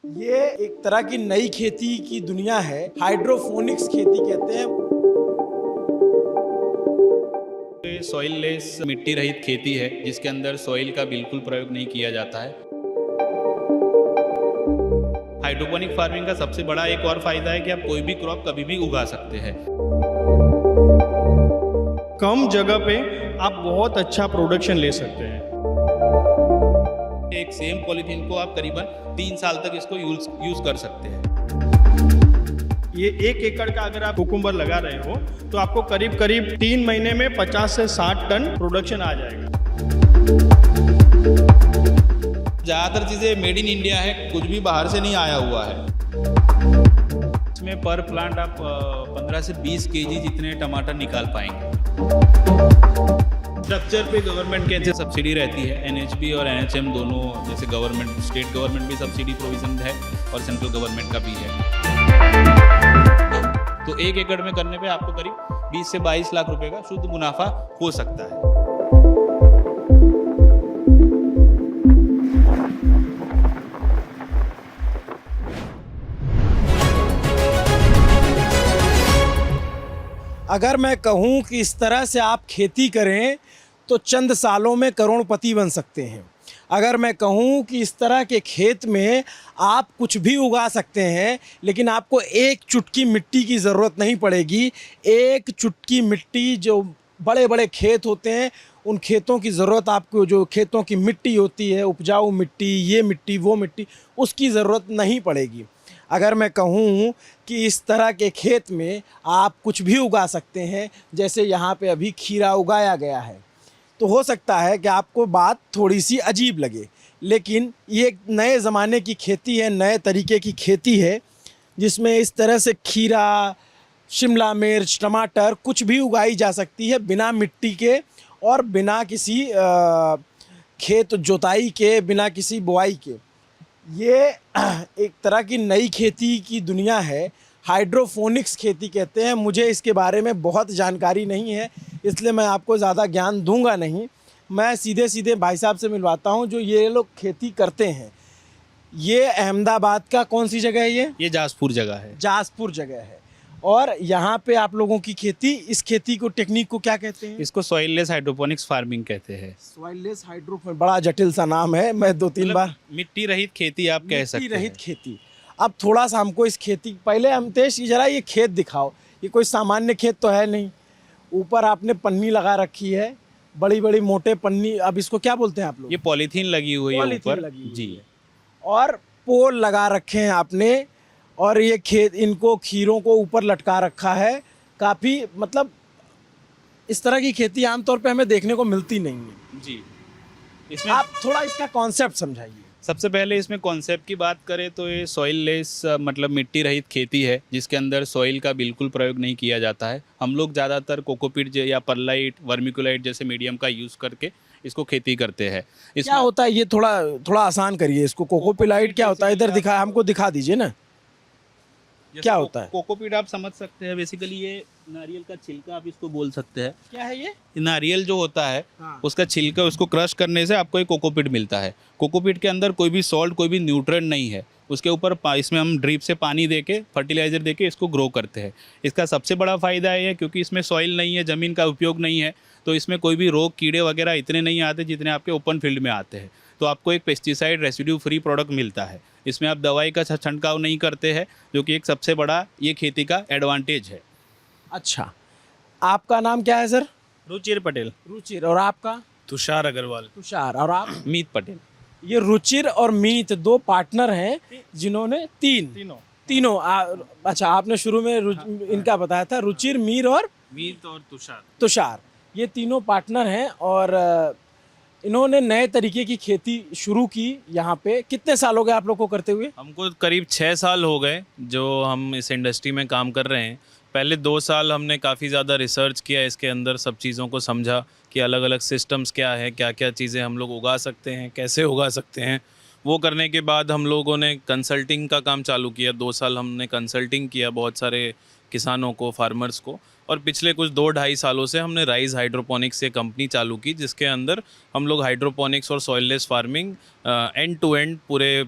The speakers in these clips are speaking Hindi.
ये एक तरह की नई खेती की दुनिया है, हाइड्रोफोनिक्स खेती कहते हैं। सॉइल लेस मिट्टी रहित खेती है जिसके अंदर सॉइल का बिल्कुल प्रयोग नहीं किया जाता है। हाइड्रोपोनिक फार्मिंग का सबसे बड़ा एक और फायदा है कि आप कोई भी क्रॉप कभी भी उगा सकते हैं। कम जगह पे आप बहुत अच्छा प्रोडक्शन ले सकते हैं। एक सेम पॉलीथीन को आप करीबन 3 साल तक इसको यूज कर सकते हैं। ये 1 एकड़ का अगर आप कुकुम्बर लगा रहे हो तो आपको करीब 3 महीने में 50 से 60 टन प्रोडक्शन आ जाएगा। ज़्यादातर चीज़ें मेड इन इंडिया है, कुछ भी बाहर से नहीं आया हुआ है। इसमें पर प्लांट आप 15 से 20 केजी जितने टमाटर निकाल पाएंगे। स्ट्रक्चर पे गवर्नमेंट के सब्सिडी रहती है, एनएचपी और एनएचएम दोनों, जैसे गवर्नमेंट स्टेट गवर्नमेंट भी सब्सिडी प्रोविजन है और सेंट्रल गवर्नमेंट का भी है। तो 1 एकड़ में करने पे आपको करीब 20 से 22 लाख रुपए का शुद्ध मुनाफा हो सकता है। अगर मैं कहूँ कि इस तरह से आप खेती करें तो चंद सालों में करोड़पति बन सकते हैं। अगर मैं कहूँ कि इस तरह के खेत में आप कुछ भी उगा सकते हैं, लेकिन आपको एक चुटकी मिट्टी की ज़रूरत नहीं पड़ेगी। एक चुटकी मिट्टी, जो बड़े बड़े खेत होते हैं उन खेतों की ज़रूरत आपको, जो खेतों की मिट्टी होती है, उपजाऊ मिट्टी, ये मिट्टी वो मिट्टी, उसकी ज़रूरत नहीं पड़ेगी। अगर मैं कहूँ कि इस तरह के खेत में आप कुछ भी उगा सकते हैं, जैसे यहाँ पे अभी खीरा उगाया गया है, तो हो सकता है कि आपको बात थोड़ी सी अजीब लगे, लेकिन ये एक नए ज़माने की खेती है, नए तरीके की खेती है, जिसमें इस तरह से खीरा, शिमला मिर्च, टमाटर कुछ भी उगाई जा सकती है बिना मिट्टी के और बिना किसी खेत जोताई के, बिना किसी बुआई के। ये एक तरह की नई खेती की दुनिया है, हाइड्रोफोनिक्स खेती कहते हैं। मुझे इसके बारे में बहुत जानकारी नहीं है, इसलिए मैं आपको ज़्यादा ज्ञान दूंगा नहीं। मैं सीधे सीधे भाई साहब से मिलवाता हूं जो ये लोग खेती करते हैं। ये अहमदाबाद का कौन सी जगह है? ये जासपुर जगह है। जासपुर जगह है। और यहाँ पे आप लोगों की खेती, इस खेती को, टेक्निक को क्या कहते हैं? इसको सॉइल लेस हाइड्रोपोनिक्स फार्मिंग कहते हैं। सॉइल लेस हाइड्रोपोनिक्स, बड़ा जटिल सा नाम है, मैं 2-3 बार। मिट्टी रहित खेती आप कह सकते हैं। मिट्टी रहित खेती। अब थोड़ा सा हमको इस खेती, पहले अमतेश जरा ये खेत दिखाओ। ये कोई सामान्य खेत तो है नहीं। ऊपर आपने पन्नी लगा रखी है, बड़ी बड़ी मोटे पन्नी, अब इसको क्या बोलते हैं आप लोग? ये पॉलीथीन लगी हुई है ऊपर जी, और पोल लगा रखे हैं आपने, और ये खेत, इनको खीरों को ऊपर लटका रखा है। काफ़ी, मतलब इस तरह की खेती आमतौर पे हमें देखने को मिलती नहीं है जी। इसमें आप थोड़ा इसका कॉन्सेप्ट समझाइए। सबसे पहले इसमें कॉन्सेप्ट की बात करें तो ये सॉइल लेस मतलब मिट्टी रहित खेती है जिसके अंदर सॉइल का बिल्कुल प्रयोग नहीं किया जाता है। हम लोग ज़्यादातर कोकोपीट या परलाइट, वर्मिकुलाइट जैसे मीडियम का यूज़ करके इसको खेती करते हैं। क्या होता है ये? थोड़ा आसान करिए इसको। कोकोपीट क्या होता है? इधर दिखा, हमको दिखा दीजिए ना, क्या होता है? कोकोपीट आप समझ सकते हैं, बेसिकली ये नारियल का छिलका, आप इसको बोल सकते हैं। क्या है ये? नारियल जो होता है हाँ। उसका छिलका, उसको क्रश करने से आपको एक कोकोपीट मिलता है। कोकोपीट के अंदर कोई भी सॉल्ट, कोई भी न्यूट्रिएंट नहीं है। उसके ऊपर इसमें हम ड्रिप से पानी देके, फर्टिलाइजर देके इसको ग्रो करते हैं। इसका सबसे बड़ा फ़ायदा ये है क्योंकि इसमें सॉइल नहीं है, ज़मीन का उपयोग नहीं है, तो इसमें कोई भी रोग, कीड़े वगैरह इतने नहीं आते जितने आपके ओपन फील्ड में आते हैं। तो आपको एक पेस्टिसाइड रेसिड्यू फ्री प्रोडक्ट मिलता है। इसमें आप दवाई का छिड़काव नहीं करते हैं, जो कि एक सबसे बड़ा ये खेती का एडवांटेज है। अच्छा, आपका नाम क्या है सर? रुचिर पटेल। रुचिर। और आपका? तुषार अग्रवाल। तुषार। और आप? मीत पटेल। ये रुचिर और मीत 2 पार्टनर हैं जिन्होंने तीनों अच्छा, आपने शुरू में इनका बताया था, रुचिर, मीर और मीत और तुषार। ये तीनों पार्टनर हैं और इन्होंने नए तरीके की खेती शुरू की यहाँ पे। कितने साल हो गए आप लोग को करते हुए? हमको करीब 6 साल हो गए जो हम इस इंडस्ट्री में काम कर रहे हैं। पहले 2 साल हमने काफ़ी ज़्यादा रिसर्च किया, इसके अंदर सब चीज़ों को समझा कि अलग अलग सिस्टम्स क्या है, क्या क्या चीज़ें हम लोग उगा सकते हैं, कैसे उगा सकते हैं। वो करने के बाद हम लोगों ने कंसल्टिंग का काम चालू किया। 2 साल हमने कंसल्टिंग किया बहुत सारे किसानों को, फार्मर्स को, और पिछले कुछ 2-2.5 सालों से हमने राइज हाइड्रोपोनिक्स से कंपनी चालू की, जिसके अंदर हम लोग हाइड्रोपोनिक्स और soilless farming end to end पूरे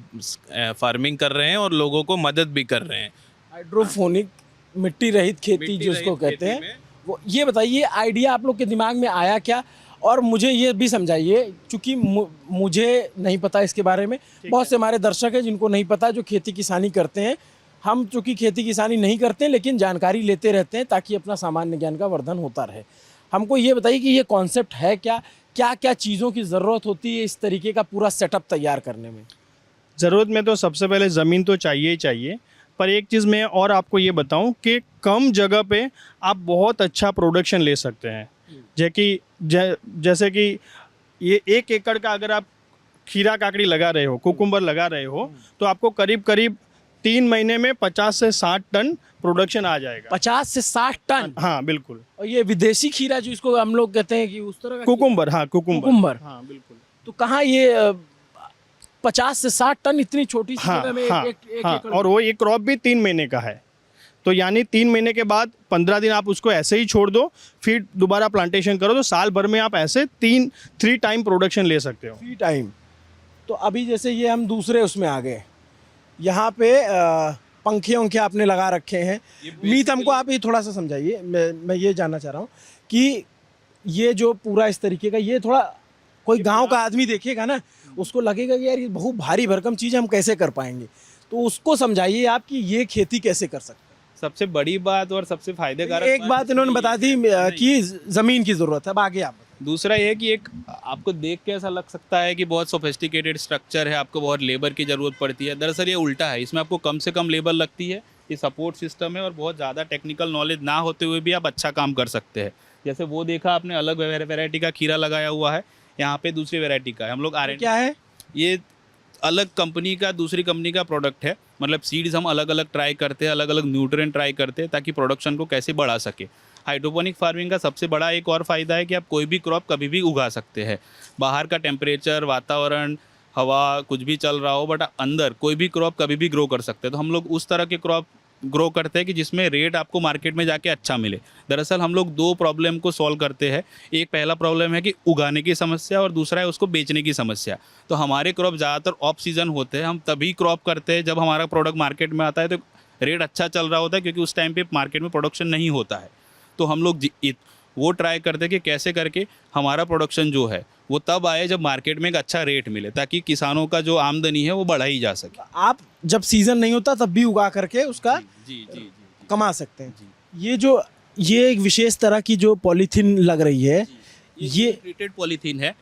फार्मिंग कर रहे हैं और लोगों को मदद भी कर रहे हैं। हाइड्रोफोनिक मिट्टी रहित खेती मिट्टी जिसको रहित कहते खेती हैं, में- वो ये बताइए आइडिया आप लोग के दिमाग में आया क्या? और मुझे ये भी समझाइए, क्योंकि मुझे नहीं पता इसके बारे में, बहुत से हमारे दर्शक हैं जिनको नहीं पता जो खेती किसानी करते हैं। हम चूँकि खेती किसानी नहीं करते हैं, लेकिन जानकारी लेते रहते हैं ताकि अपना सामान्य ज्ञान का वर्धन होता रहे। हमको ये बताइए कि ये कॉन्सेप्ट है क्या, क्या क्या चीज़ों की ज़रूरत होती है इस तरीके का पूरा सेटअप तैयार करने में? ज़रूरत में तो सबसे पहले ज़मीन तो चाहिए ही चाहिए, पर एक चीज़ मैं और आपको ये बताऊं कि कम जगह पे आप बहुत अच्छा प्रोडक्शन ले सकते हैं। जैसे कि ये 1 एकड़ का अगर आप खीरा काकड़ी लगा रहे हो, कुकुम्बर लगा रहे हो, तो आपको करीब करीब 3 महीने में 50 से 60 टन प्रोडक्शन आ जाएगा। 50 से 60 टन? हाँ बिल्कुल। और ये विदेशी खीरा जो इसको हम लोग कहते हैं कि उस तरह का कुकुम्बर, हाँ कुकुम्बर, कुकुम्बर। हाँ बिल्कुल। तो कहाँ ये 50 से 60 टन इतनी छोटी सी हाँ जगह में हाँ एक हाँ, एकड़ और वो एक क्रॉप भी 3 महीने का है, तो यानी 3 महीने के बाद 15 दिन आप उसको ऐसे ही छोड़ दो, फिर दोबारा प्लांटेशन करो, तो साल भर में आप ऐसे 3 टाइम प्रोडक्शन ले सकते हो। 3 टाइम। तो अभी जैसे ये हम दूसरे उसमें आ गए, यहाँ पे पंखे वंखे आपने लगा रखे हैं। मीत हमको आप ये थोड़ा सा समझाइए, मैं ये जानना चाह रहा हूँ कि ये जो पूरा इस तरीके का, ये थोड़ा कोई गांव का आदमी देखेगा ना, उसको लगेगा कि यार ये बहुत भारी भरकम चीज़ हम कैसे कर पाएंगे, तो उसको समझाइए आप कि ये खेती कैसे कर सकते हैं। सबसे बड़ी बात और सबसे फायदेकारक एक बात इन्होंने बता दी कि ज़मीन की ज़रूरत है, अब आगे आप बताइए। दूसरा ये है कि एक आपको देख के ऐसा लग सकता है कि बहुत सोफिस्टिकेटेड स्ट्रक्चर है, आपको बहुत लेबर की ज़रूरत पड़ती है। दरअसल ये उल्टा है, इसमें आपको कम से कम लेबर लगती है, ये सपोर्ट सिस्टम है और बहुत ज़्यादा टेक्निकल नॉलेज ना होते हुए भी आप अच्छा काम कर सकते हैं। जैसे वो देखा आपने, अलग वैरायटी का खीरा लगाया हुआ है, यहाँ पे दूसरी वैरायटी का है। हम लोग क्या है ये अलग कंपनी का, दूसरी कंपनी का प्रोडक्ट है, मतलब सीड्स हम अलग अलग ट्राई करते हैं, अलग अलग न्यूट्रिएंट ट्राई करते हैं ताकि प्रोडक्शन को कैसे बढ़ा सके। हाइड्रोपोनिक फार्मिंग का सबसे बड़ा एक और फ़ायदा है कि आप कोई भी क्रॉप कभी भी उगा सकते हैं। बाहर का टेम्परेचर, वातावरण, हवा कुछ भी चल रहा हो, बट अंदर कोई भी क्रॉप कभी भी ग्रो कर सकते हैं। तो हम लोग उस तरह के क्रॉप ग्रो करते हैं कि जिसमें रेट आपको मार्केट में जाके अच्छा मिले। दरअसल हम लोग 2 प्रॉब्लम को सॉल्व करते हैं। एक पहला प्रॉब्लम है कि उगाने की समस्या और दूसरा है उसको बेचने की समस्या। तो हमारे क्रॉप ज़्यादातर ऑफ सीज़न होते हैं, हम तभी क्रॉप करते हैं जब हमारा प्रोडक्ट मार्केट में आता है, तो रेट अच्छा चल रहा होता है, क्योंकि उस टाइम पे मार्केट में प्रोडक्शन नहीं होता है। तो हम लोग वो ट्राई करते हैं कि कैसे करके हमारा प्रोडक्शन जो है वो तब आए जब मार्केट में एक अच्छा रेट मिले, ताकि किसानों का जो आमदनी है वो बढ़ाई जा सके। आप जब सीज़न नहीं होता तब भी उगा करके उसका जी कमा सकते हैं। ये एक विशेष तरह की जो पॉलीथीन लग रही है, ये ट्रीटेड पॉलीथीन है,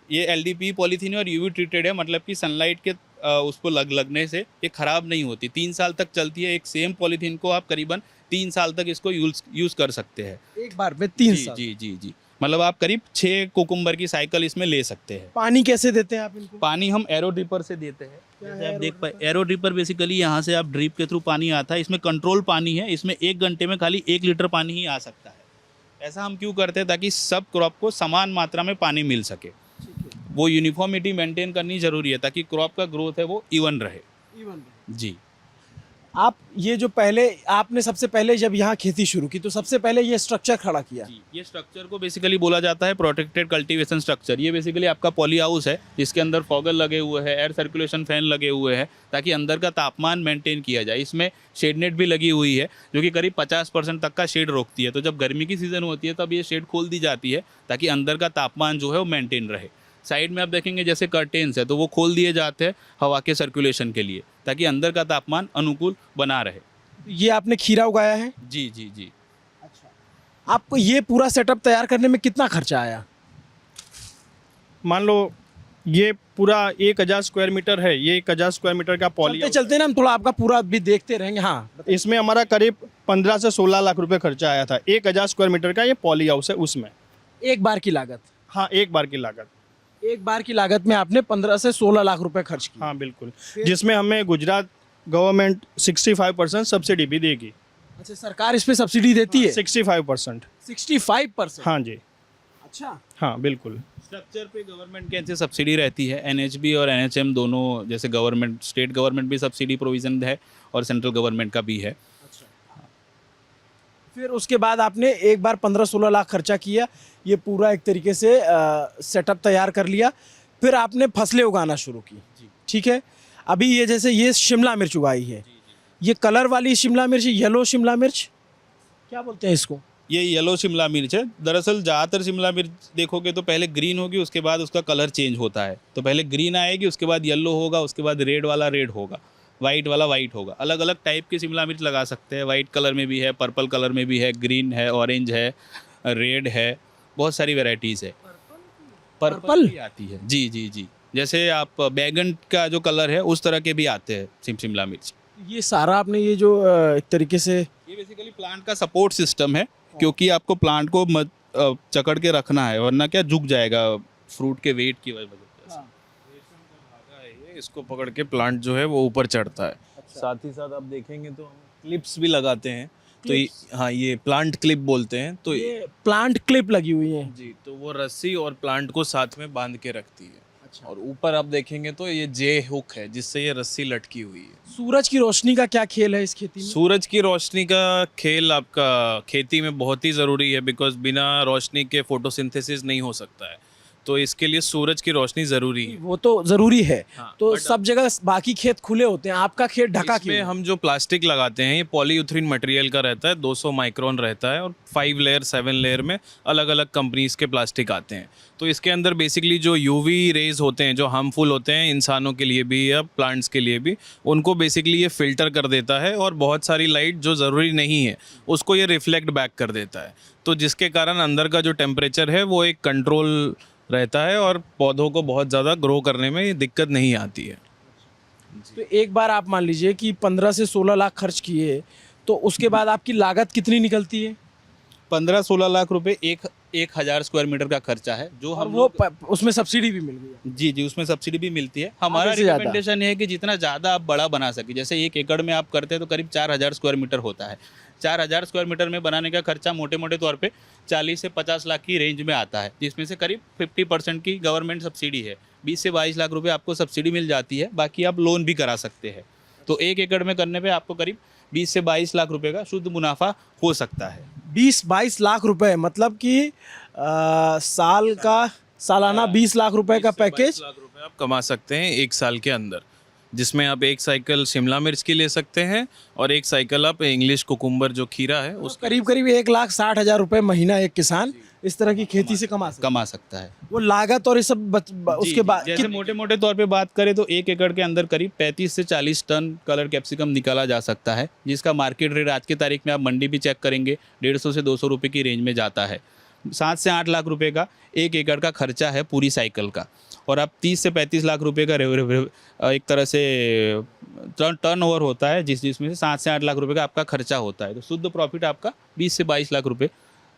ये एलडीपी पॉलीथीन है और यूवी ट्रीटेड है, मतलब कि सनलाइट के उसको लगने से ये ख़राब नहीं होती, 3 साल तक चलती है। एक सेम पॉलीथीन को आप करीबन 3 साल तक इसको यूज़ कर सकते हैं एक बार में 3 साल। जी, मतलब आप करीब 6 कुकुम्बर की साइकिल इसमें ले सकते हैं। पानी कैसे देते हैं आप इनको? पानी हम एरो ड्रिपर से देते हैं, जैसे आप देख पाए। एरो ड्रिपर बेसिकली यहाँ से आप ड्रिप के थ्रू पानी आता है, इसमें कंट्रोल पानी है, इसमें 1 घंटे में खाली 1 लीटर पानी ही आ सकता है। ऐसा हम क्यों करते हैं? ताकि सब क्रॉप को समान मात्रा में पानी मिल सके। वो यूनिफॉर्मिटी मेंटेन करनी ज़रूरी है ताकि क्रॉप का ग्रोथ है वो इवन रहे। जी। आप ये जो पहले आपने सबसे पहले जब यहाँ खेती शुरू की तो सबसे पहले ये स्ट्रक्चर खड़ा किया। जी, ये स्ट्रक्चर को बेसिकली बोला जाता है प्रोटेक्टेड कल्टीवेशन स्ट्रक्चर। ये बेसिकली आपका पॉली हाउस है जिसके अंदर फॉगर लगे हुए हैं, एयर सर्कुलेशन फैन लगे हुए हैं ताकि अंदर का तापमान मेंटेन किया जाए। इसमें शेड नेट भी लगी हुई है जो कि करीब 50% तक का शेड रोकती है। तो जब गर्मी की सीज़न होती है तब ये शेड खोल दी जाती है ताकि अंदर का तापमान जो है वो मेंटेन रहे। साइड में आप देखेंगे जैसे कर्टेन्स है तो वो खोल दिए जाते हैं हवा के सर्कुलेशन के लिए ताकि अंदर का तापमान अनुकूल बना रहे। ये आपने खीरा उगाया है? जी जी जी। अच्छा, आपको ये पूरा सेटअप तैयार करने में कितना खर्चा आया? मान लो ये पूरा 1000 स्क्वायर मीटर है, ये 1000 स्क्वायर मीटर का पॉली चलते चलते ना हम थोड़ा आपका पूरा भी देखते रहेंगे। हाँ, इसमें हमारा करीब 15 से 16 लाख रुपए खर्चा आया था। 1000 स्क्वायर मीटर का ये पॉली हाउस है, उसमें एक बार की लागत? हाँ, एक बार की लागत। एक बार की लागत में आपने 15 से 16 लाख रुपए खर्च किए। हाँ बिल्कुल, जिसमें हमें गुजरात गवर्नमेंट 65% सब्सिडी भी देगी। अच्छा, सरकार इस पे सब्सिडी देती है? 65%। 65%? हाँ जी। अच्छा, हाँ बिल्कुल। स्ट्रक्चर पे गवर्नमेंट के से सब्सिडी रहती है। एनएचबी और एनएचएम दोनों, जैसे गवर्नमेंट, स्टेट गवर्नमेंट भी सब्सिडी प्रोविज़न है और सेंट्रल गवर्नमेंट का भी है। फिर उसके बाद आपने एक बार 15-16 लाख खर्चा किया, ये पूरा एक तरीके से सेटअप तैयार कर लिया, फिर आपने फसलें उगाना शुरू की। ठीक है, अभी ये जैसे ये शिमला मिर्च उगाई है, ये कलर वाली शिमला मिर्च, येलो शिमला मिर्च क्या बोलते हैं इसको? ये येलो शिमला मिर्च है। दरअसल ज़्यादातर शिमला मिर्च देखोगे तो पहले ग्रीन होगी, उसके बाद उसका कलर चेंज होता है। तो पहले ग्रीन आएगी, उसके बाद येलो होगा, उसके बाद रेड वाला रेड होगा, वाइट वाला वाइट होगा। अलग अलग टाइप की शिमला मिर्च लगा सकते हैं। वाइट कलर में भी है, पर्पल कलर में भी है, ग्रीन है, ऑरेंज है, रेड है, बहुत सारी वेराइटीज़ है। पर्पल भी आती है, जी जी जी। जैसे आप बैगन का जो कलर है उस तरह के भी आते हैं शिमला मिर्च। ये सारा आपने ये जो एक तरीके से ये बेसिकली प्लांट का सपोर्ट सिस्टम है, क्योंकि आपको प्लांट को जकड़ के रखना है, वरना क्या झुक जाएगा फ्रूट के वेट की वजह से। धागा है ये, इसको पकड़ के प्लांट जो है वो ऊपर चढ़ता है। साथ ही साथ आप देखेंगे तो हम क्लिप्स भी लगाते हैं, तो हाँ ये प्लांट क्लिप बोलते हैं। तो ये प्लांट क्लिप लगी हुई है। जी, तो वो रस्सी और प्लांट को साथ में बांध के रखती है। और ऊपर आप देखेंगे तो ये जे हुक है, जिससे ये रस्सी लटकी हुई है। सूरज की रोशनी का क्या खेल है इस खेती में? सूरज की रोशनी का खेल आपका खेती में बहुत ही ज़रूरी है, बिकॉज बिना रोशनी के फोटोसिंथेसिस नहीं हो सकता है। तो इसके लिए सूरज की रोशनी ज़रूरी है। वो तो ज़रूरी है। हाँ, तो but सब जगह बाकी खेत खुले होते हैं, आपका खेत ढका क्यों इसमें है? हम जो प्लास्टिक लगाते हैं ये पॉलीयूथरीन मटेरियल का रहता है, 200 माइक्रोन रहता है, और 5 लेयर 7 लेयर में अलग अलग कंपनीज के प्लास्टिक आते हैं। तो इसके अंदर बेसिकली जो यूवी रेज होते हैं, जो हार्मफुल होते हैं इंसानों के लिए भी या प्लांट्स के लिए भी, उनको बेसिकली ये फिल्टर कर देता है, और बहुत सारी लाइट जो ज़रूरी नहीं है उसको ये रिफ्लेक्ट बैक कर देता है। तो जिसके कारण अंदर का जो टेम्परेचर है वो एक कंट्रोल रहता है, और पौधों को बहुत ज़्यादा ग्रो करने में दिक्कत नहीं आती है। तो एक बार आप मान लीजिए कि 15 से 16 लाख खर्च किए, तो उसके बाद आपकी लागत कितनी निकलती है? 15-16 लाख रुपए 1,000 स्क्वायर मीटर का खर्चा है, जो और हम वो उसमें सब्सिडी भी मिल गई है। जी जी, उसमें सब्सिडी भी मिलती है। हमारा आधे से ज़्यादा। रिकमेंडेशन है कि जितना ज़्यादा आप बड़ा बना सके, जैसे 1 एकड़ में आप करते हैं तो करीब 4,000 स्क्वायर मीटर होता है। 4,000 स्क्वायर मीटर में बनाने का खर्चा मोटे मोटे तौर पे 40 से 50 लाख की रेंज में आता है, जिसमें से करीब 50% की गवर्नमेंट सब्सिडी है। 20 से 22 लाख रुपए आपको सब्सिडी मिल जाती है, बाकी आप लोन भी करा सकते हैं। तो 1 एकड़ में करने पे आपको करीब 20 से 22 लाख रुपए का शुद्ध मुनाफा हो सकता है। 20-22 लाख रुपए, मतलब कि साल का सालाना 20 लाख रुपए का 20 से 22 पैकेज। लाख रुपए आप कमा सकते हैं 1 साल के अंदर, जिसमें आप 1 साइकिल शिमला मिर्च की ले सकते हैं, और 1 साइकिल आप इंग्लिश कुकुम्बर जो खीरा है उस करीब करीब 1,60,000 रुपए महीना एक किसान इस तरह की खेती से कमा सकता है। वो लागत और ये सब उसके बाद जैसे मोटे मोटे तौर पे बात करें तो 1 एकड़ के अंदर करीब 35 से 40 टन कलर कैप्सिकम निकाला जा सकता है, जिसका मार्केट रेट आज की तारीख में आप मंडी भी चेक करेंगे 150 से 200 रुपये की रेंज में जाता है। 7 से 8 लाख रुपए का 1 एकड़ का खर्चा है पूरी साइकिल का, और आप 30 से 35 लाख रुपए का एक तरह से टर्न ओवर होता है, जिसमें से 7 से 8 लाख रुपए का आपका खर्चा होता है। तो शुद्ध प्रॉफिट आपका 20 से 22 लाख रुपए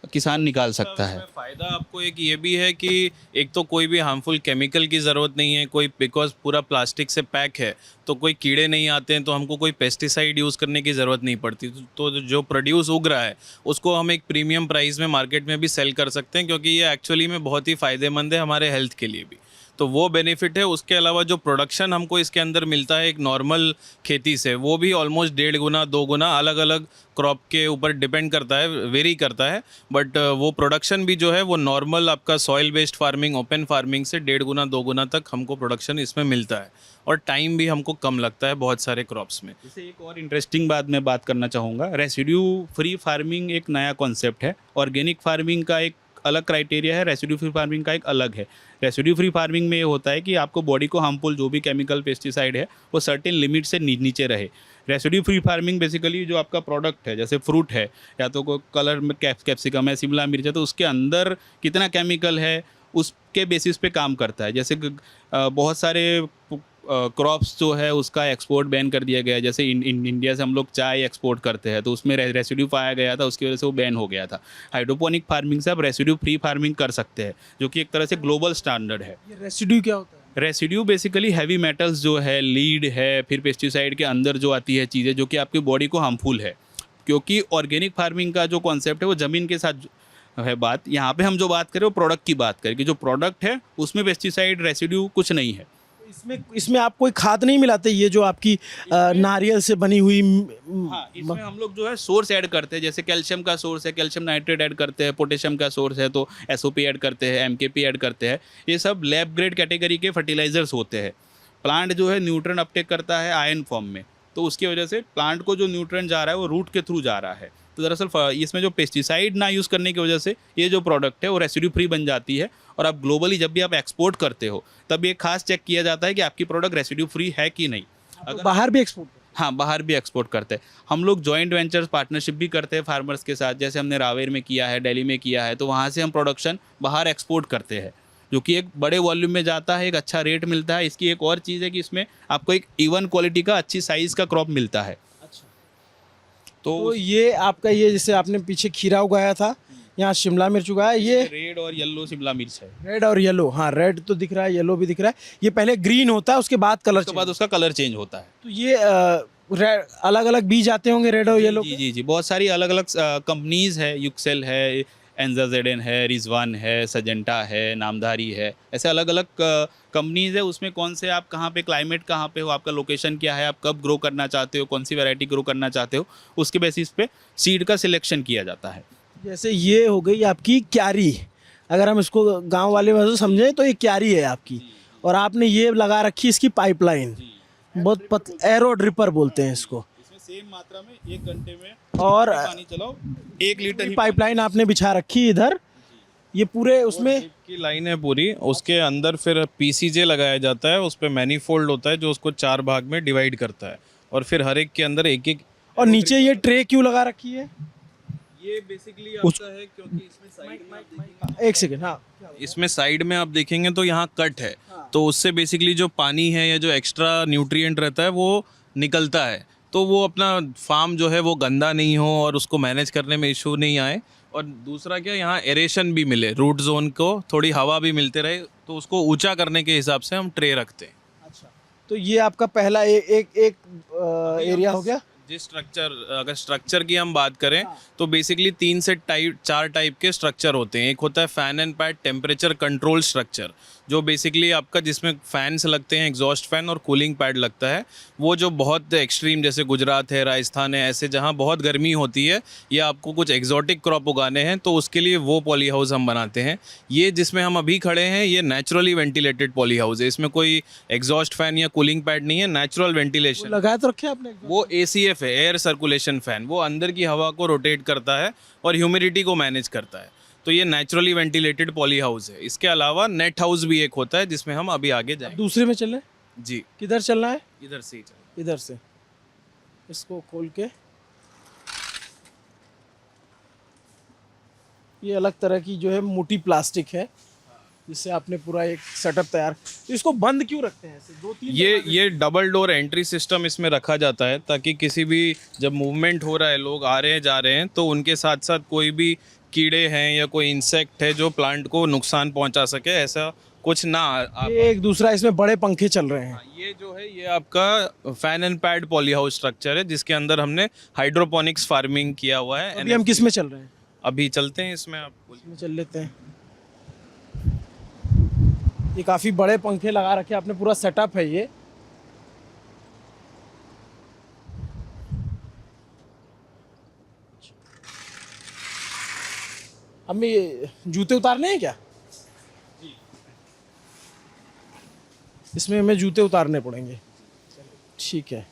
किसान निकाल सकता है। फ़ायदा आपको एक ये भी है कि एक तो कोई भी हार्मफुल केमिकल की ज़रूरत नहीं है, कोई बिकॉज पूरा प्लास्टिक से पैक है तो कोई कीड़े नहीं आते हैं, तो हमको कोई पेस्टिसाइड यूज़ करने की ज़रूरत नहीं पड़ती। तो जो प्रोड्यूस उग रहा है उसको हम एक प्रीमियम प्राइस में मार्केट में भी सेल कर सकते हैं, क्योंकि ये एक्चुअली में बहुत ही फ़ायदेमंद है हमारे हेल्थ के लिए भी। तो वो बेनिफिट है। उसके अलावा जो प्रोडक्शन हमको इसके अंदर मिलता है एक नॉर्मल खेती से, वो भी ऑलमोस्ट 1.5 गुना 2 गुना, अलग अलग क्रॉप के ऊपर डिपेंड करता है, वेरी करता है, बट वो प्रोडक्शन भी जो है वो नॉर्मल आपका soil based farming, open farming से 1.5 गुना 2 गुना तक हमको प्रोडक्शन इसमें मिलता है, और टाइम भी हमको कम लगता है बहुत सारे क्रॉप्स में। जैसे एक और इंटरेस्टिंग बात मैं बात करना चाहूँगा, रेसिड्यू फ्री फार्मिंग एक नया कॉन्सेप्ट है। ऑर्गेनिक फार्मिंग का एक अलग क्राइटेरिया है, रेसिड्यू फ्री फार्मिंग का एक अलग है। रेसिड्यू फ्री फार्मिंग में ये होता है कि आपको बॉडी को हार्मफुल जो भी केमिकल पेस्टिसाइड है वो सर्टेन लिमिट से नीचे रहे। रेसिड्यू फ्री फार्मिंग बेसिकली जो आपका प्रोडक्ट है, जैसे फ्रूट है या तो कोई कलर में कैप्सिकम है, शिमला मिर्च है, तो उसके अंदर कितना केमिकल है उसके बेसिस पे काम करता है। जैसे बहुत सारे क्रॉप्स जो है उसका एक्सपोर्ट बैन कर दिया गया है। जैसे इंडिया से हम लोग चाय एक्सपोर्ट करते हैं तो उसमें रेसिड्यू पाया गया था, उसकी वजह से वो बैन हो गया था। हाइड्रोपोनिक फार्मिंग से आप रेसिड्यू फ्री फार्मिंग कर सकते हैं, जो कि एक तरह से ग्लोबल स्टैंडर्ड है। ये रेसिड्यू क्या होता है? रेसिड्यू बेसिकली हैवी मेटल्स जो है, लीड है, फिर पेस्टिसाइड के अंदर जो आती है चीज़ें जो कि आपकी बॉडी को हार्मफुल है। क्योंकि ऑर्गेनिक फार्मिंग का जो कॉन्सेप्ट है वो ज़मीन के साथ है बात, यहाँ पे हम जो बात करें वो प्रोडक्ट की बात करें कि जो प्रोडक्ट है उसमें पेस्टिसाइड रेसिड्यू कुछ नहीं है। इसमें इसमें आप कोई खाद नहीं मिलाते, ये जो आपकी नारियल से बनी हुई हाँ, इसमें हम लोग जो है सोर्स ऐड करते हैं, जैसे कैल्शियम का सोर्स है, कैल्शियम नाइट्रेट ऐड करते हैं, पोटेशियम का सोर्स है तो एसओपी ऐड करते हैं, एमकेपी ऐड करते हैं। ये सब लैब ग्रेड कैटेगरी के फर्टिलाइजर्स होते हैं। प्लांट जो है न्यूट्रिएंट अपटेक करता है आयन फॉर्म में, तो उसकी वजह से प्लांट को जो न्यूट्रिएंट जा रहा है वो रूट के थ्रू जा रहा है। तो दरअसल इसमें जो पेस्टिसाइड ना यूज़ करने की वजह से ये जो प्रोडक्ट है वो रेसिड्यू फ्री बन जाती है। और आप ग्लोबली जब भी आप एक्सपोर्ट करते हो तब ये खास चेक किया जाता है कि आपकी प्रोडक्ट रेसिड्यू फ्री है कि नहीं। तो बाहर भी एक्सपोर्ट? हाँ, बाहर भी एक्सपोर्ट करते हैं हम लोग। जॉइंट वेंचर्स पार्टनरशिप भी करते हैं फार्मर्स के साथ, जैसे हमने रावेर में किया है, दिल्ली में किया है, तो वहाँ से हम प्रोडक्शन बाहर एक्सपोर्ट करते हैं, जो कि एक बड़े वॉल्यूम में जाता है, एक अच्छा रेट मिलता है। इसकी एक और चीज़ है कि इसमें आपको एक इवन क्वालिटी का अच्छी साइज़ का क्रॉप मिलता है। तो ये आपका, ये जैसे आपने पीछे खीरा उगाया था, यहाँ शिमला मिर्च उगाया, ये रेड और येलो शिमला मिर्च है। रेड और येलो, हाँ रेड तो दिख रहा है, येलो भी दिख रहा है। ये पहले ग्रीन होता है, उसके बाद कलर, उसके बाद उसका कलर चेंज होता है। तो ये अलग अलग बीज आते होंगे रेड और येलो? जी जी जी, बहुत सारी अलग अलग कंपनीज है, यूक्सेल है, एनजाजेडन है, रिजवान है, सजेंटा है, नामधारी है, ऐसे अलग अलग कंपनीज है। उसमें कौन से आप कहाँ पे, क्लाइमेट कहाँ पे हो, आपका लोकेशन क्या है, आप कब ग्रो करना चाहते हो, कौन सी वैरायटी ग्रो करना चाहते हो, उसके बेसिस पे सीड का सिलेक्शन किया जाता है। जैसे ये हो गई आपकी क्यारी, अगर हम इसको गांव वाले में समझें तो ये क्यारी है आपकी, और आपने ये लगा रखी इसकी पाइपलाइन, बहुत एरो ड्रिपर बोलते हैं इसको। इसमें सेम मात्रा में 1 घंटे में और पानी चलाओ, 1 लीटर ही पाइपलाइन आपने बिछा रखी इधर, ये पूरे उसमें की लाइन है पूरी, उसके अंदर फिर पीसीजे लगाया जाता है, उस पर मैनीफोल्ड होता है जो उसको 4 भाग में डिवाइड करता है, और फिर हर एक के अंदर एक एक। और नीचे ये ट्रे क्यों लगा रखी है? ये बेसिकली आता है क्योंकि इसमें साइड में आप देखेंगे, एक सेकेंड, हाँ इसमें साइड में आप देखेंगे तो यहाँ कट है, तो उससे बेसिकली जो पानी है या जो एक्स्ट्रा न्यूट्रिएंट रहता है वो निकलता है, तो वो अपना फार्म जो है वो गंदा नहीं हो और उसको मैनेज करने में इशू नहीं आए। और दूसरा क्या, यहाँ एरेशन भी मिले, रूट जोन को थोड़ी हवा भी मिलते रहे, तो उसको ऊंचा करने के हिसाब से हम ट्रे रखते हैं। अच्छा, तो ये आपका पहला एक एरिया हो गया। जिस स्ट्रक्चर, अगर स्ट्रक्चर की हम बात करें तो बेसिकली 3 से 4 टाइप के स्ट्रक्चर होते हैं। एक होता है fan and pad temperature control structure, जो बेसिकली आपका जिसमें फैंस लगते हैं, एग्जॉस्ट फैन और कूलिंग पैड लगता है। वो जो बहुत एक्सट्रीम, जैसे गुजरात है, राजस्थान है, ऐसे जहाँ बहुत गर्मी होती है या आपको कुछ एग्जॉटिक क्रॉप उगाने हैं, तो उसके लिए वो पॉली हाउस हम बनाते हैं। ये जिसमें हम अभी खड़े हैं ये नेचुरली वेंटिलेटेड पॉली हाउस है, इसमें कोई एग्जॉस्ट फैन या कूलिंग पैड नहीं है, नेचुरल वेंटिलेशन। लगाया तो रखे आपने? वो ACF है, एयर सर्कुलेशन फैन, वो अंदर की हवा को रोटेट करता है और ह्यूमिडिटी को मैनेज करता है। तो ये नेचुरली वेंटिलेटेड पॉली हाउस है। इसके अलावा नेट हाउस भी एक होता है जिसमें हम अभी आगे जाएंगे। दूसरे में चले जी, किधर चलना है? इधर से ही चलें। इधर से इसको खोल के, ये अलग तरह की जो है मोटी प्लास्टिक है जिससे आपने पूरा एक सेटअप तैयार। तो इसको बंद क्यों रखते हैं ऐसे 2-3? ये डबल डोर एंट्री सिस्टम इसमें रखा जाता है ताकि किसी भी, जब मूवमेंट हो रहा है, लोग आ रहे हैं जा रहे हैं, तो उनके साथ साथ कोई भी कीड़े हैं या कोई इंसेक्ट है जो प्लांट को नुकसान पहुंचा सके, ऐसा कुछ ना ये एक दूसरा, इसमें बड़े पंखे चल रहे हैं। ये जो है ये आपका fan and pad poly house structure है जिसके अंदर हमने हाइड्रोपोनिक्स फार्मिंग किया हुआ है। अभी हम किस में चल रहे हैं? अभी चलते हैं इसमें, आप इसमें चल लेते हैं। ये काफ़ी बड़े पंखे लगा रखे, आपने पूरा सेटअप है ये। हमें ये जूते उतारने हैं क्या? इसमें हमें जूते उतारने पड़ेंगे, ठीक है।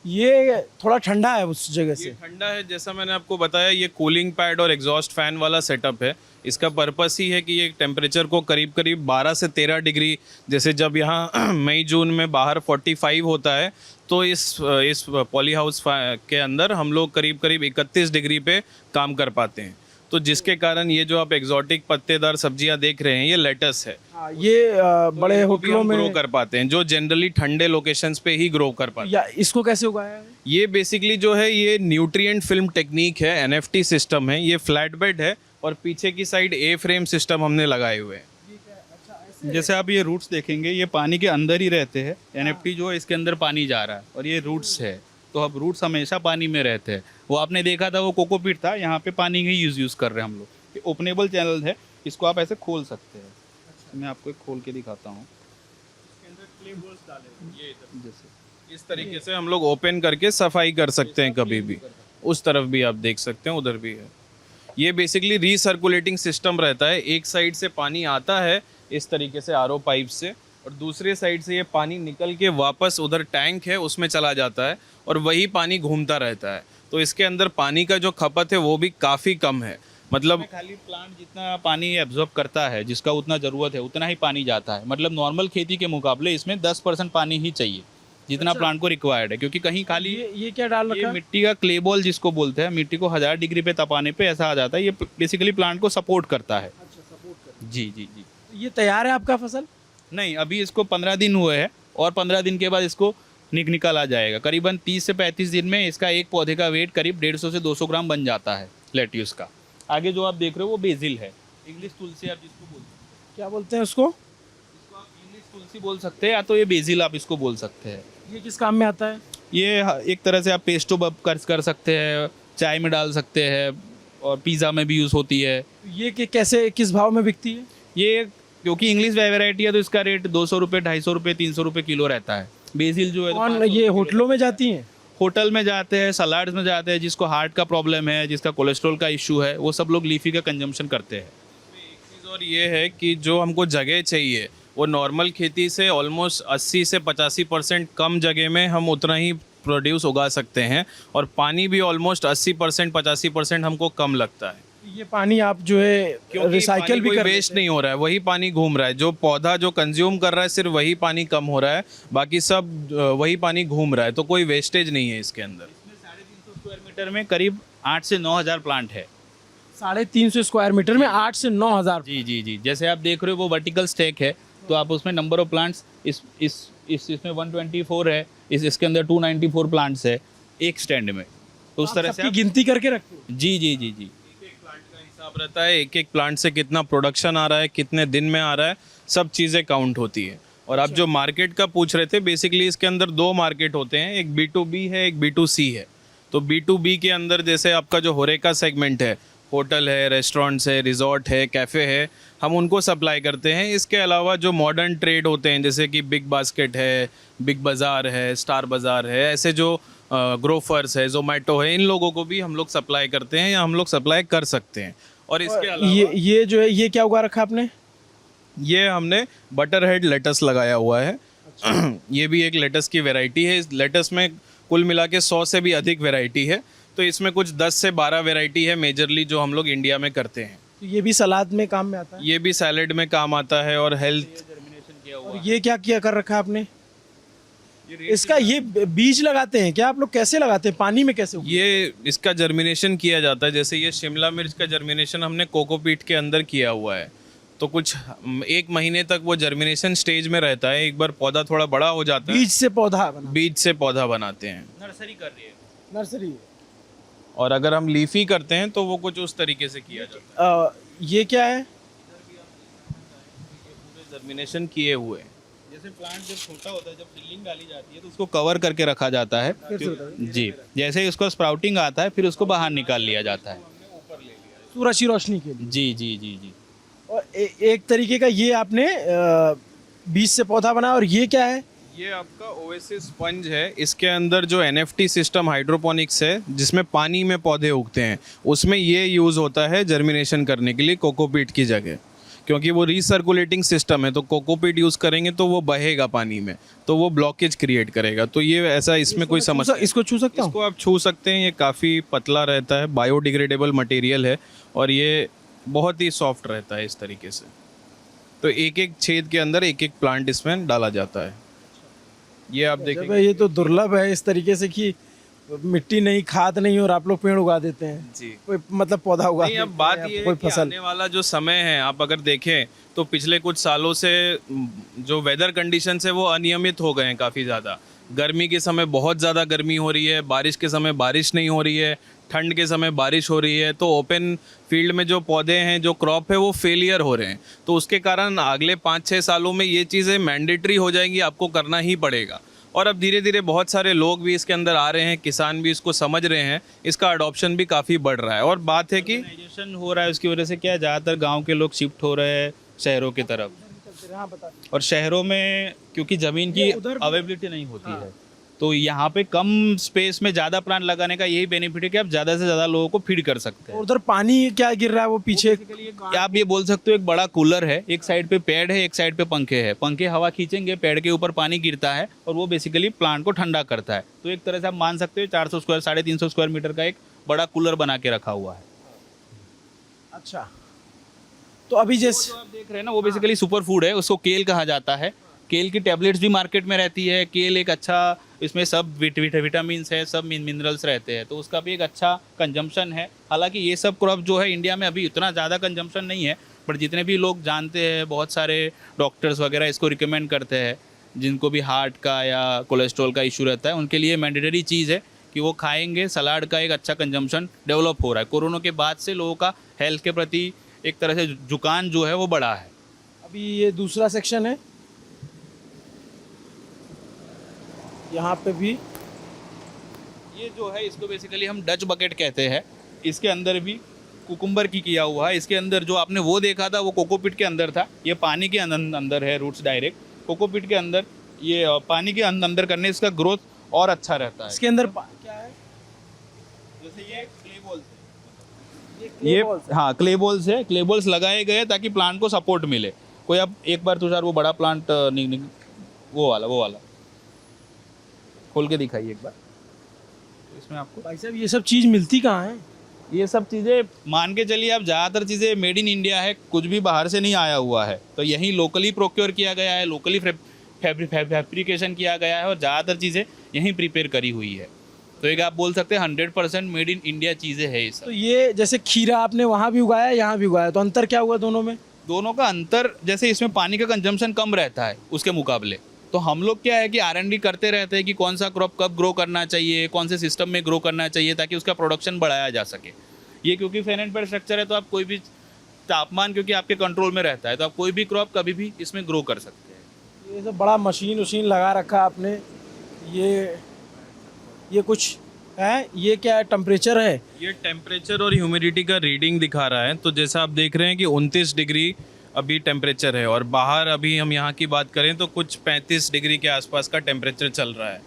ये थोड़ा ठंडा है उस जगह से। ठंडा है, जैसा मैंने आपको बताया, ये कूलिंग पैड और एग्जॉस्ट फैन वाला सेटअप है। इसका पर्पस ही है कि ये टेम्परेचर को करीब करीब 12 से 13 डिग्री, जैसे जब यहाँ मई जून में बाहर 45 होता है, तो इस पॉली हाउस के अंदर हम लोग करीब करीब 31 डिग्री पे काम कर पाते हैं। तो जिसके कारण ये जो आप एग्जॉटिक पत्तेदार सब्जियां देख रहे हैं, ये लेटस है। ये बड़े होटलों में ग्रो कर पाते हैं, जो जनरली ठंडे लोकेशंस पे ही ग्रो कर पाते हैं। या इसको कैसे उगाया है? ये बेसिकली जो है ये न्यूट्रिएंट फिल्म टेक्निक है, NFT सिस्टम है। ये फ्लैट बेड है और पीछे की साइड A फ्रेम सिस्टम हमने लगाए हुए हैं। जैसे आप ये रूट्स देखेंगे, ये पानी के अंदर ही रहते हैं। NFT जो है इसके अंदर पानी जा रहा है और ये रूट्स है, तो अब रूट्स हमेशा पानी में रहते हैं। वो आपने देखा था, वो कोकोपीट था, यहाँ पे पानी ही यूज़ कर रहे हैं हम लोग। ये ओपनेबल चैनल है, इसको आप ऐसे खोल सकते हैं। मैं आपको एक खोल के दिखाता हूँ। जैसे इस तरीके से हम लोग ओपन करके सफाई कर सकते हैं कभी भी। उस तरफ भी आप देख सकते हैं, उधर भी है। ये बेसिकली रीसर्कुलेटिंग सिस्टम रहता है। एक साइड से पानी आता है इस तरीके से आरओ पाइप से, और दूसरे साइड से ये पानी निकल के वापस उधर टैंक है उसमें चला जाता है, और वही पानी घूमता रहता है। तो इसके अंदर पानी का जो खपत है वो भी काफ़ी कम है। मतलब खाली प्लांट जितना पानी एब्जॉर्ब करता है, जिसका उतना ज़रूरत है उतना ही पानी जाता है। मतलब नॉर्मल खेती के मुकाबले इसमें 10% पानी ही चाहिए जितना प्लांट को रिक्वायर्ड है, क्योंकि कहीं खाली ये क्या डाल रखा ये है? मिट्टी का क्ले बॉल जिसको बोलते हैं, मिट्टी को 1000 डिग्री पे तपाने पे ऐसा आ जाता है। ये बेसिकली प्लांट को सपोर्ट करता है। अच्छा, सपोर्ट कर। जी जी जी। ये तैयार है आपका फसल? नहीं, अभी इसको 15 दिन हुए हैं, और 15 दिन के बाद इसको निकाला जाएगा। करीबन 30 से 35 दिन में इसका एक पौधे का वेट करीब 150 से 200 ग्राम बन जाता है लेट्यूस का। आगे जो आप देख रहे हो वो बेसिल है, इंग्लिश तुलसी आप जिसको बोलते हैं। क्या बोलते हैं उसको? इसको आप इंग्लिश तुलसी बोल सकते हैं, या तो ये बेसिल आप इसको बोल सकते हैं। ये किस काम में आता है? ये एक तरह से आप पेस्टो कर सकते हैं, चाय में डाल सकते हैं, और पिज़्ज़ा में भी यूज़ होती है। ये कि कैसे किस भाव में बिकती है? ये क्योंकि इंग्लिश वैरायटी है तो इसका रेट 200 रुपये, 250 रुपये, 300 रुपये किलो रहता है। बेसिल जो है तो कौन 500 ये रुपये होटलों में जाती हैं? होटल में जाते हैं, सलाड्स में जाते हैं। जिसको हार्ट का प्रॉब्लम है, जिसका कोलेस्ट्रॉल का इशू है, वो सब लोग लीफी का कंजम्पशन करते हैं। एक चीज़ और ये है कि जो हमको जगह चाहिए वो नॉर्मल खेती से ऑलमोस्ट 80 से 85% कम जगह में हम उतना ही प्रोड्यूस उगा सकते हैं, और पानी भी ऑलमोस्ट 80% 85% हमको कम लगता है, ये पानी आप जो है क्योंकि रिसाइकल पानी भी कोई कर वेस्ट नहीं हो रहा है, वही पानी घूम रहा है। जो पौधा जो कंज्यूम कर रहा है सिर्फ वही पानी कम हो रहा है, बाकी सब वही पानी घूम रहा है, तो कोई वेस्टेज नहीं है इसके अंदर। इसमें 350 स्क्वायर मीटर में करीब 8 से 9 हज़ार प्लांट है। 350 स्क्वायर मीटर में 8 से 9 हज़ार। जी जी जी। जैसे आप देख रहे हो वो वर्टिकल स्टेक है, तो आप उसमें नंबर ऑफ प्लांट्स इसमें 124 है, इसके अंदर 294 प्लांट्स है एक स्टैंड में। तो उस तरह से सबकी आप गिनती करके रखते हो? जी जी जी जी। एक प्लांट का हिसाब रहता है, एक एक प्लांट से कितना प्रोडक्शन आ रहा है, कितने दिन में आ रहा है, सब चीज़ें काउंट होती है। और आप जो मार्केट का पूछ रहे थे, बेसिकली इसके अंदर 2 मार्केट होते हैं, एक B2B है, एक B2C है। तो B2B के अंदर जैसे आपका जो होरेका सेगमेंट है, होटल है, रेस्टोरेंट्स है, रिजॉर्ट है, कैफ़े है, हम उनको सप्लाई करते हैं। इसके अलावा जो मॉडर्न ट्रेड होते हैं जैसे कि बिग बास्केट है, बिग बाज़ार है, स्टार बाज़ार है, ऐसे जो ग्रोफर्स है, जोमेटो है, इन लोगों को भी हम लोग सप्लाई करते हैं, या हम लोग सप्लाई कर सकते हैं। और इसके अलावा ये जो है ये क्या उगा रखा आपने? ये हमने बटर हेड लेटस लगाया हुआ है। ये भी एक लेटस की वैरायटी है। इस लेटस में कुल मिला के 100 से भी अधिक वैरायटी है, तो इसमें कुछ 10 से 12 वैरायटी है मेजरली जो हम लोग इंडिया में करते हैं। तो ये भी सलाद में काम में आता है? ये भी सैलेड में काम आता है, और हेल्थ। और ये क्या किया कर रखा है आपने? इसका ये बीज लगाते हैं क्या आप लोग? कैसे लगाते हैं? पानी में कैसे उगते हैं? ये इसका जर्मिनेशन किया जाता है। जैसे ये शिमला मिर्च का जर्मिनेशन हमने कोकोपीट के अंदर किया हुआ है, तो कुछ 1 महीने तक वो जर्मिनेशन स्टेज में रहता है। एक बार पौधा थोड़ा बड़ा हो जाता है, बीज से पौधा बना? बीज से पौधा बनाते हैं। नर्सरी कर रही है। नर्सरी। और अगर हम लीफी करते हैं तो वो कुछ उस तरीके से किया जाता है। ये क्या है? पूरे जर्मिनेशन किए हुए। जैसे प्लांट जब छोटा होता है, जब सीलिंग डाली जाती है तो उसको कवर करके रखा जाता है। जी, जैसे ही उसको स्प्राउटिंग आता है फिर उसको बाहर निकाल लिया जाता है। सूरज की रोशनी के लिए। जी जी जी जी। और एक तरीके का ये आपने बीज से पौधा बनाया। और ये क्या है? ये आपका ओएसिस स्पंज है। इसके अंदर जो NFT सिस्टम हाइड्रोपोनिक्स है, जिसमें पानी में पौधे उगते हैं, उसमें ये यूज़ होता है जर्मिनेशन करने के लिए कोकोपीट की जगह, क्योंकि वो रीसर्कुलेटिंग सिस्टम है। तो कोकोपीट यूज़ करेंगे तो वो बहेगा पानी में, तो वो ब्लॉकेज क्रिएट करेगा। तो ये ऐसा इसमें कोई समस्या। इसको छू सकता हूँ? इसको आप छू सकते हैं। ये काफ़ी पतला रहता है, बायोडिग्रेडेबल मटेरियल है, और ये बहुत ही सॉफ्ट रहता है इस तरीके से। तो एक एक छेद के अंदर एक एक प्लांट इसमें डाला जाता है। ये आप देखें, ये तो दुर्लभ है इस तरीके से कि मिट्टी नहीं, खाद नहीं, और आप लोग पेड़ उगा देते हैं। जी। कोई मतलब पौधा उगा नहीं, अब देते बात हैं, ये है कोई कि फसल। आने वाला जो समय है, आप अगर देखें तो पिछले कुछ सालों से जो वेदर कंडीशन है वो अनियमित हो गए हैं काफ़ी ज़्यादा। गर्मी के समय बहुत ज़्यादा गर्मी हो रही है, बारिश के समय बारिश नहीं हो रही है, ठंड के समय बारिश हो रही है। तो ओपन फील्ड में जो पौधे हैं, जो क्रॉप है, वो फेलियर हो रहे हैं। तो उसके कारण अगले 5-6 सालों में ये चीज़ें मैंडेटरी हो जाएंगी, आपको करना ही पड़ेगा। और अब धीरे धीरे बहुत सारे लोग भी इसके अंदर आ रहे हैं, किसान भी इसको समझ रहे हैं, इसका अडॉप्शन भी काफ़ी बढ़ रहा है। और बात है कि ऑर्गेनाइजेशन हो रहा है, उसकी वजह से क्या है, ज़्यादातर गांव के लोग शिफ्ट हो रहे हैं शहरों की तरफ, और शहरों में क्योंकि ज़मीन की अवेलेबिलिटी नहीं होती है, तो यहाँ पे कम स्पेस में ज़्यादा प्लांट लगाने का यही बेनिफिट है कि आप ज़्यादा से ज़्यादा लोगों को फीड कर सकते हैं। उधर पानी क्या गिर रहा है वो पीछे? क्या आप ये बोल सकते हो, एक बड़ा कूलर है, एक साइड पे पेड़ है, एक साइड पे पंखे है, पंखे हवा खींचेंगे, पेड़ के ऊपर पानी गिरता है और वो बेसिकली प्लांट को ठंडा करता है। तो एक तरह से आप मान सकते हो 400 स्क्वायर 350 स्क्वायर मीटर का एक बड़ा कूलर बना के रखा हुआ है। अच्छा, तो अभी जैसे जो आप देख रहे हैं ना, वो बेसिकली सुपर फूड है, उसको केल कहा जाता है। केल की टैबलेट्स भी मार्केट में रहती है। केल एक अच्छा, इसमें सब विटामिन्स है, सब मिनरल्स रहते हैं, तो उसका भी एक अच्छा कंजम्पशन है। हालांकि ये सब क्रॉप जो है इंडिया में अभी उतना ज़्यादा कंजम्पशन नहीं है, बट जितने भी लोग जानते हैं, बहुत सारे डॉक्टर्स वगैरह इसको रिकमेंड करते हैं, जिनको भी हार्ट का या कोलेस्ट्रॉल का इशू रहता है, उनके लिए मैंडेटरी चीज़ है कि वो खाएंगे। सलाड का एक अच्छा कंजम्पशन डेवलप हो रहा है। कोरोना के बाद से लोगों का हेल्थ के प्रति एक तरह से झुकान जो है वो बढ़ा है। अभी ये दूसरा सेक्शन है, यहाँ पे भी ये जो है इसको बेसिकली हम डच बकेट कहते हैं। इसके अंदर भी कुकुम्बर की किया हुआ है। इसके अंदर जो आपने वो देखा था वो कोकोपीट के अंदर था, ये पानी के अंदर है, रूट्स डायरेक्ट कोकोपीट के अंदर। ये पानी के अंदर करने इसका ग्रोथ और अच्छा रहता है। इसके अंदर क्या है? जैसे ये क्ले बॉल्स ये हाँ क्ले बॉल्स है। क्ले बॉल्स लगाए गए ताकि प्लांट को सपोर्ट मिले। कोई अब एक बार तुषार वो बड़ा प्लांट वो वाला खोल के दिखाइए एक बार। तो इसमें आपको भाई साहब ये सब चीज़ मिलती कहाँ है? ये सब चीज़ें मान के चलिए, आप ज़्यादातर चीज़ें मेड इन इंडिया है, कुछ भी बाहर से नहीं आया हुआ है। तो यहीं लोकली प्रोक्योर किया गया है, लोकली फैब्रिकेशन किया गया है और ज़्यादातर चीज़ें यहीं प्रिपेयर करी हुई है। तो एक आप बोल सकते हैं 100% मेड इन इंडिया चीज़ें है ये सब। तो ये जैसे खीरा आपने वहाँ भी उगाया, यहाँ भी उगाया, तो अंतर क्या हुआ दोनों में? दोनों का अंतर, जैसे इसमें पानी का कंजम्पशन कम रहता है उसके मुकाबले, तो हम लोग क्या है कि R&D करते रहते हैं कि कौन सा क्रॉप कब ग्रो करना चाहिए, कौन से सिस्टम में ग्रो करना चाहिए ताकि उसका प्रोडक्शन बढ़ाया जा सके। ये क्योंकि फेन एंड पेड स्ट्रक्चर है, तो आप कोई भी तापमान क्योंकि आपके कंट्रोल में रहता है, तो आप कोई भी क्रॉप कभी भी इसमें ग्रो कर सकते हैं। ये सब बड़ा मशीन उशीन लगा रखा आपने। ये कुछ है, ये क्या है, टेम्परेचर है? ये टेम्परेचर और ह्यूमिडिटी का रीडिंग दिखा रहा है। तो जैसा आप देख रहे हैं कि 29 डिग्री अभी टेम्परेचर है, और बाहर अभी हम यहाँ की बात करें तो कुछ 35 डिग्री के आसपास का टेम्परेचर चल रहा है।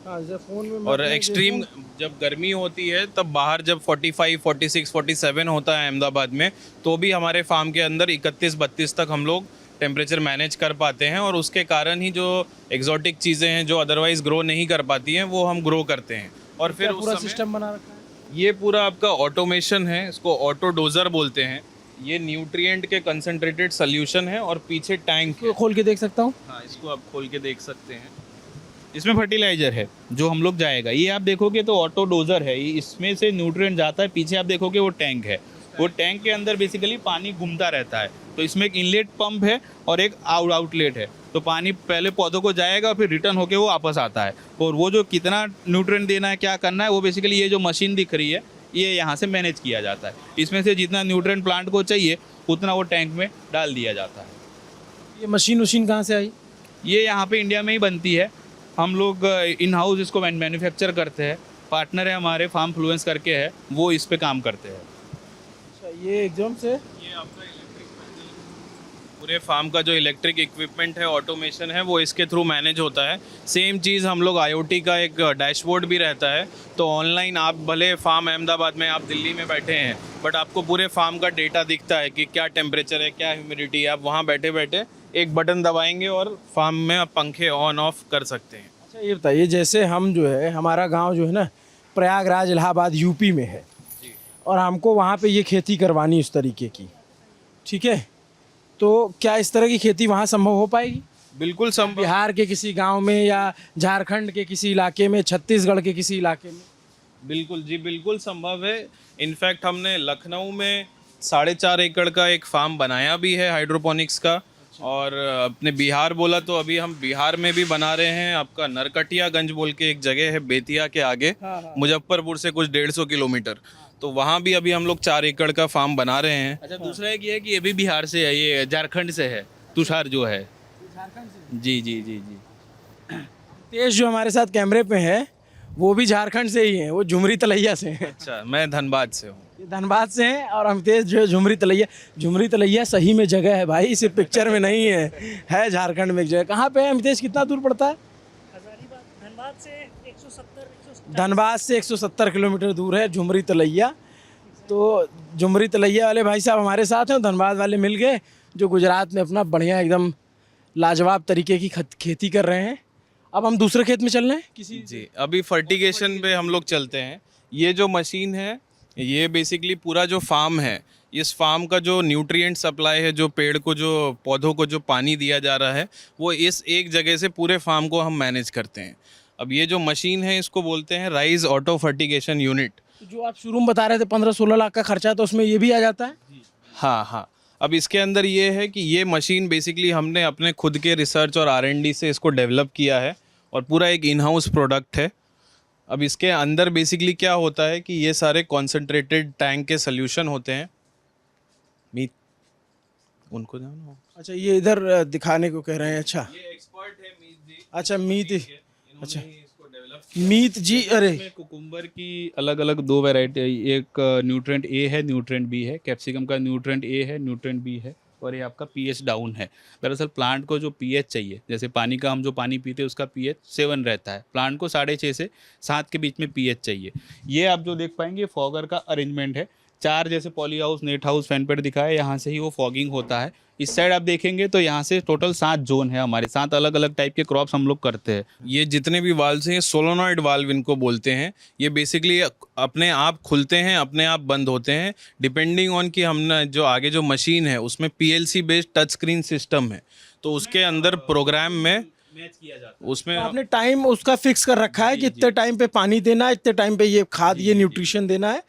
हाँ, जैसे फ़ोन में और मैं एक्सट्रीम जब गर्मी होती है तब बाहर जब 45, 46, 47 होता है अहमदाबाद में, तो भी हमारे फार्म के अंदर 31-32 तक हम लोग टेम्परेचर मैनेज कर पाते हैं। और उसके कारण ही जो एग्जॉटिक चीज़ें हैं जो अदरवाइज़ ग्रो नहीं कर पाती हैं वो हम ग्रो करते हैं। और फिर पूरा उस समय सिस्टम बना रखा है। ये पूरा आपका ऑटोमेशन है, इसको ऑटो डोजर बोलते हैं। ये न्यूट्रिएंट के कंसंट्रेटेड सोल्यूशन है और पीछे टैंक है। तो खोल के देख सकता हूँ? हाँ, इसको आप खोल के देख सकते हैं। इसमें फर्टिलाइजर है जो हम लोग जाएगा, ये आप देखोगे तो ऑटो डोजर है, इसमें से न्यूट्रिएंट जाता है। पीछे आप देखोगे वो टैंक है, वो टैंक के अंदर बेसिकली पानी घूमता रहता है। तो इसमें एक इनलेट पंप है और एक आउटलेट है। तो पानी पहले पौधों को जाएगा, फिर रिटर्न होके वो वापस आता है। और वो जो कितना न्यूट्रिएंट देना है, क्या करना है, वो बेसिकली ये जो मशीन दिख रही है ये यहाँ से मैनेज किया जाता है। इसमें से जितना न्यूट्रिएंट प्लांट को चाहिए उतना वो टैंक में डाल दिया जाता है। ये मशीन उशीन कहाँ से आई? ये यहाँ पे इंडिया में ही बनती है। हम लोग इन हाउस इसको मैन्युफैक्चर करते हैं। पार्टनर है हमारे, फार्म फ्लुएंस करके है, वो इस पे काम करते हैं। अच्छा, ये एकदम से ये आपका इलेक्ट्रिक पैनल, पूरे फार्म का जो इलेक्ट्रिक इक्विपमेंट है, ऑटोमेशन है, वो इसके थ्रू मैनेज होता है। सेम चीज़ हम लोग IoT का एक डैशबोर्ड भी रहता है। तो ऑनलाइन आप भले फार्म अहमदाबाद में, आप दिल्ली में बैठे हैं, बट आपको पूरे फार्म का डेटा दिखता है कि क्या टेम्परेचर है, क्या ह्यूमिडिटी है। आप वहाँ बैठे बैठे एक बटन दबाएंगे और फार्म में आप पंखे ऑन ऑफ कर सकते हैं। अच्छा, ये बताइए, जैसे हम जो है, हमारा गांव जो है ना प्रयागराज इलाहाबाद यूपी में है, और हमको वहाँ पे ये खेती करवानी उस तरीके की, ठीक है, तो क्या इस तरह की खेती वहाँ संभव हो पाएगी? बिल्कुल संभव। बिहार के किसी गांव में या झारखंड के किसी इलाके में, छत्तीसगढ़ के किसी इलाके में? बिल्कुल जी, बिल्कुल संभव है। इनफैक्ट हमने लखनऊ में 4.5 एकड़ का एक फार्म बनाया भी है हाइड्रोपोनिक्स का। और अपने बिहार बोला तो अभी हम बिहार में भी बना रहे हैं। आपका नरकटियागंज बोल के एक जगह है बेतिया के आगे, मुजफ्फरपुर से कुछ 150 किलोमीटर, तो वहाँ भी अभी हम लोग 4 एकड़ का फार्म बना रहे हैं। अच्छा, दूसरा एक ये है कि ये भी बिहार से है, ये झारखंड से है तुषार जो है। झारखंड से? जी जी जी जी। तेज जो हमारे साथ कैमरे पे है वो भी झारखंड से ही है, वो झुमरी तलैया से है। अच्छा, मैं धनबाद से हूँ। ये धनबाद से हैं और अमितेश जो है झुमरी तलैया सही में जगह है भाई, सिर्फ पिक्चर में नहीं है झारखंड में एक जगह। कहाँ पे है अमितेश, कितना दूर पड़ता है? धनबाद से 170 किलोमीटर दूर है झुमरी तलैया। तो झुमरी तलैया वाले भाई साहब हमारे साथ हैं, धनबाद वाले मिल गए जो गुजरात में अपना बढ़िया एकदम लाजवाब तरीके की खेती कर रहे हैं। अब हम दूसरे खेत में चल रहे हैं किसी जी, अभी फर्टिगेशन पे हम लोग चलते हैं। ये जो मशीन है, ये बेसिकली पूरा जो फार्म है, इस फार्म का जो न्यूट्रिएंट सप्लाई है, जो पेड़ को, जो पौधों को जो पानी दिया जा रहा है, वो इस एक जगह से पूरे फार्म को हम मैनेज करते हैं। अब ये जो मशीन है इसको बोलते हैं राइज ऑटो फर्टिगेशन यूनिट। जो आप शुरू में बता रहे थे 15-16 लाख का खर्चा, तो उसमें ये भी आ जाता है? हाँ हाँ, अब इसके अंदर ये है कि ये मशीन बेसिकली हमने अपने खुद के रिसर्च और R&D से इसको डेवलप किया है और पूरा एक इन हाउस प्रोडक्ट है। अब इसके अंदर बेसिकली क्या होता है कि ये सारे कॉन्सेंट्रेटेड टैंक के सोल्यूशन होते हैं। मीत उनको जानो। अच्छा, ये इधर दिखाने को कह रहे हैं। अच्छा, ये एक्सपर्ट है मीत जी। अच्छा मीत, अच्छा, मीत जी। अरे कुकुम्बर की अलग अलग दो वैरायटी, एक न्यूट्रेंट ए है, न्यूट्रेंट बी है। कैप्सिकम का न्यूट्रेंट ए है, न्यूट्रेंट बी है, और ये आपका पीएच डाउन है। दरअसल प्लांट को जो पीएच चाहिए, जैसे पानी का हम जो पानी पीते हैं उसका पीएच 7 रहता है, प्लांट को 6.5 से 7 के बीच में पीएच चाहिए। ये आप जो देख पाएंगे फॉगर का अरेंजमेंट है। 4 जैसे poly house, net house, fan पेड़ दिखाया, यहाँ से ही वो फॉगिंग होता है। इस साइड आप देखेंगे तो यहाँ से टोटल 7 जोन है हमारे, 7 अलग अलग टाइप के क्रॉप्स हम लोग करते हैं। ये जितने भी वाल्व्स हैं, सोलोनॉइड वाल्व इनको बोलते हैं। ये बेसिकली अपने आप खुलते हैं, अपने आप बंद होते हैं, डिपेंडिंग ऑन कि हमने जो आगे जो मशीन है उसमें PLC based touch screen system है, तो उसके अंदर प्रोग्राम में मैच किया जाता है। उसमें तो आपने टाइम उसका फिक्स कर रखा है कि इतने टाइम पे पानी देना है, इतने टाइम पे ये खाद, ये न्यूट्रिशन देना है,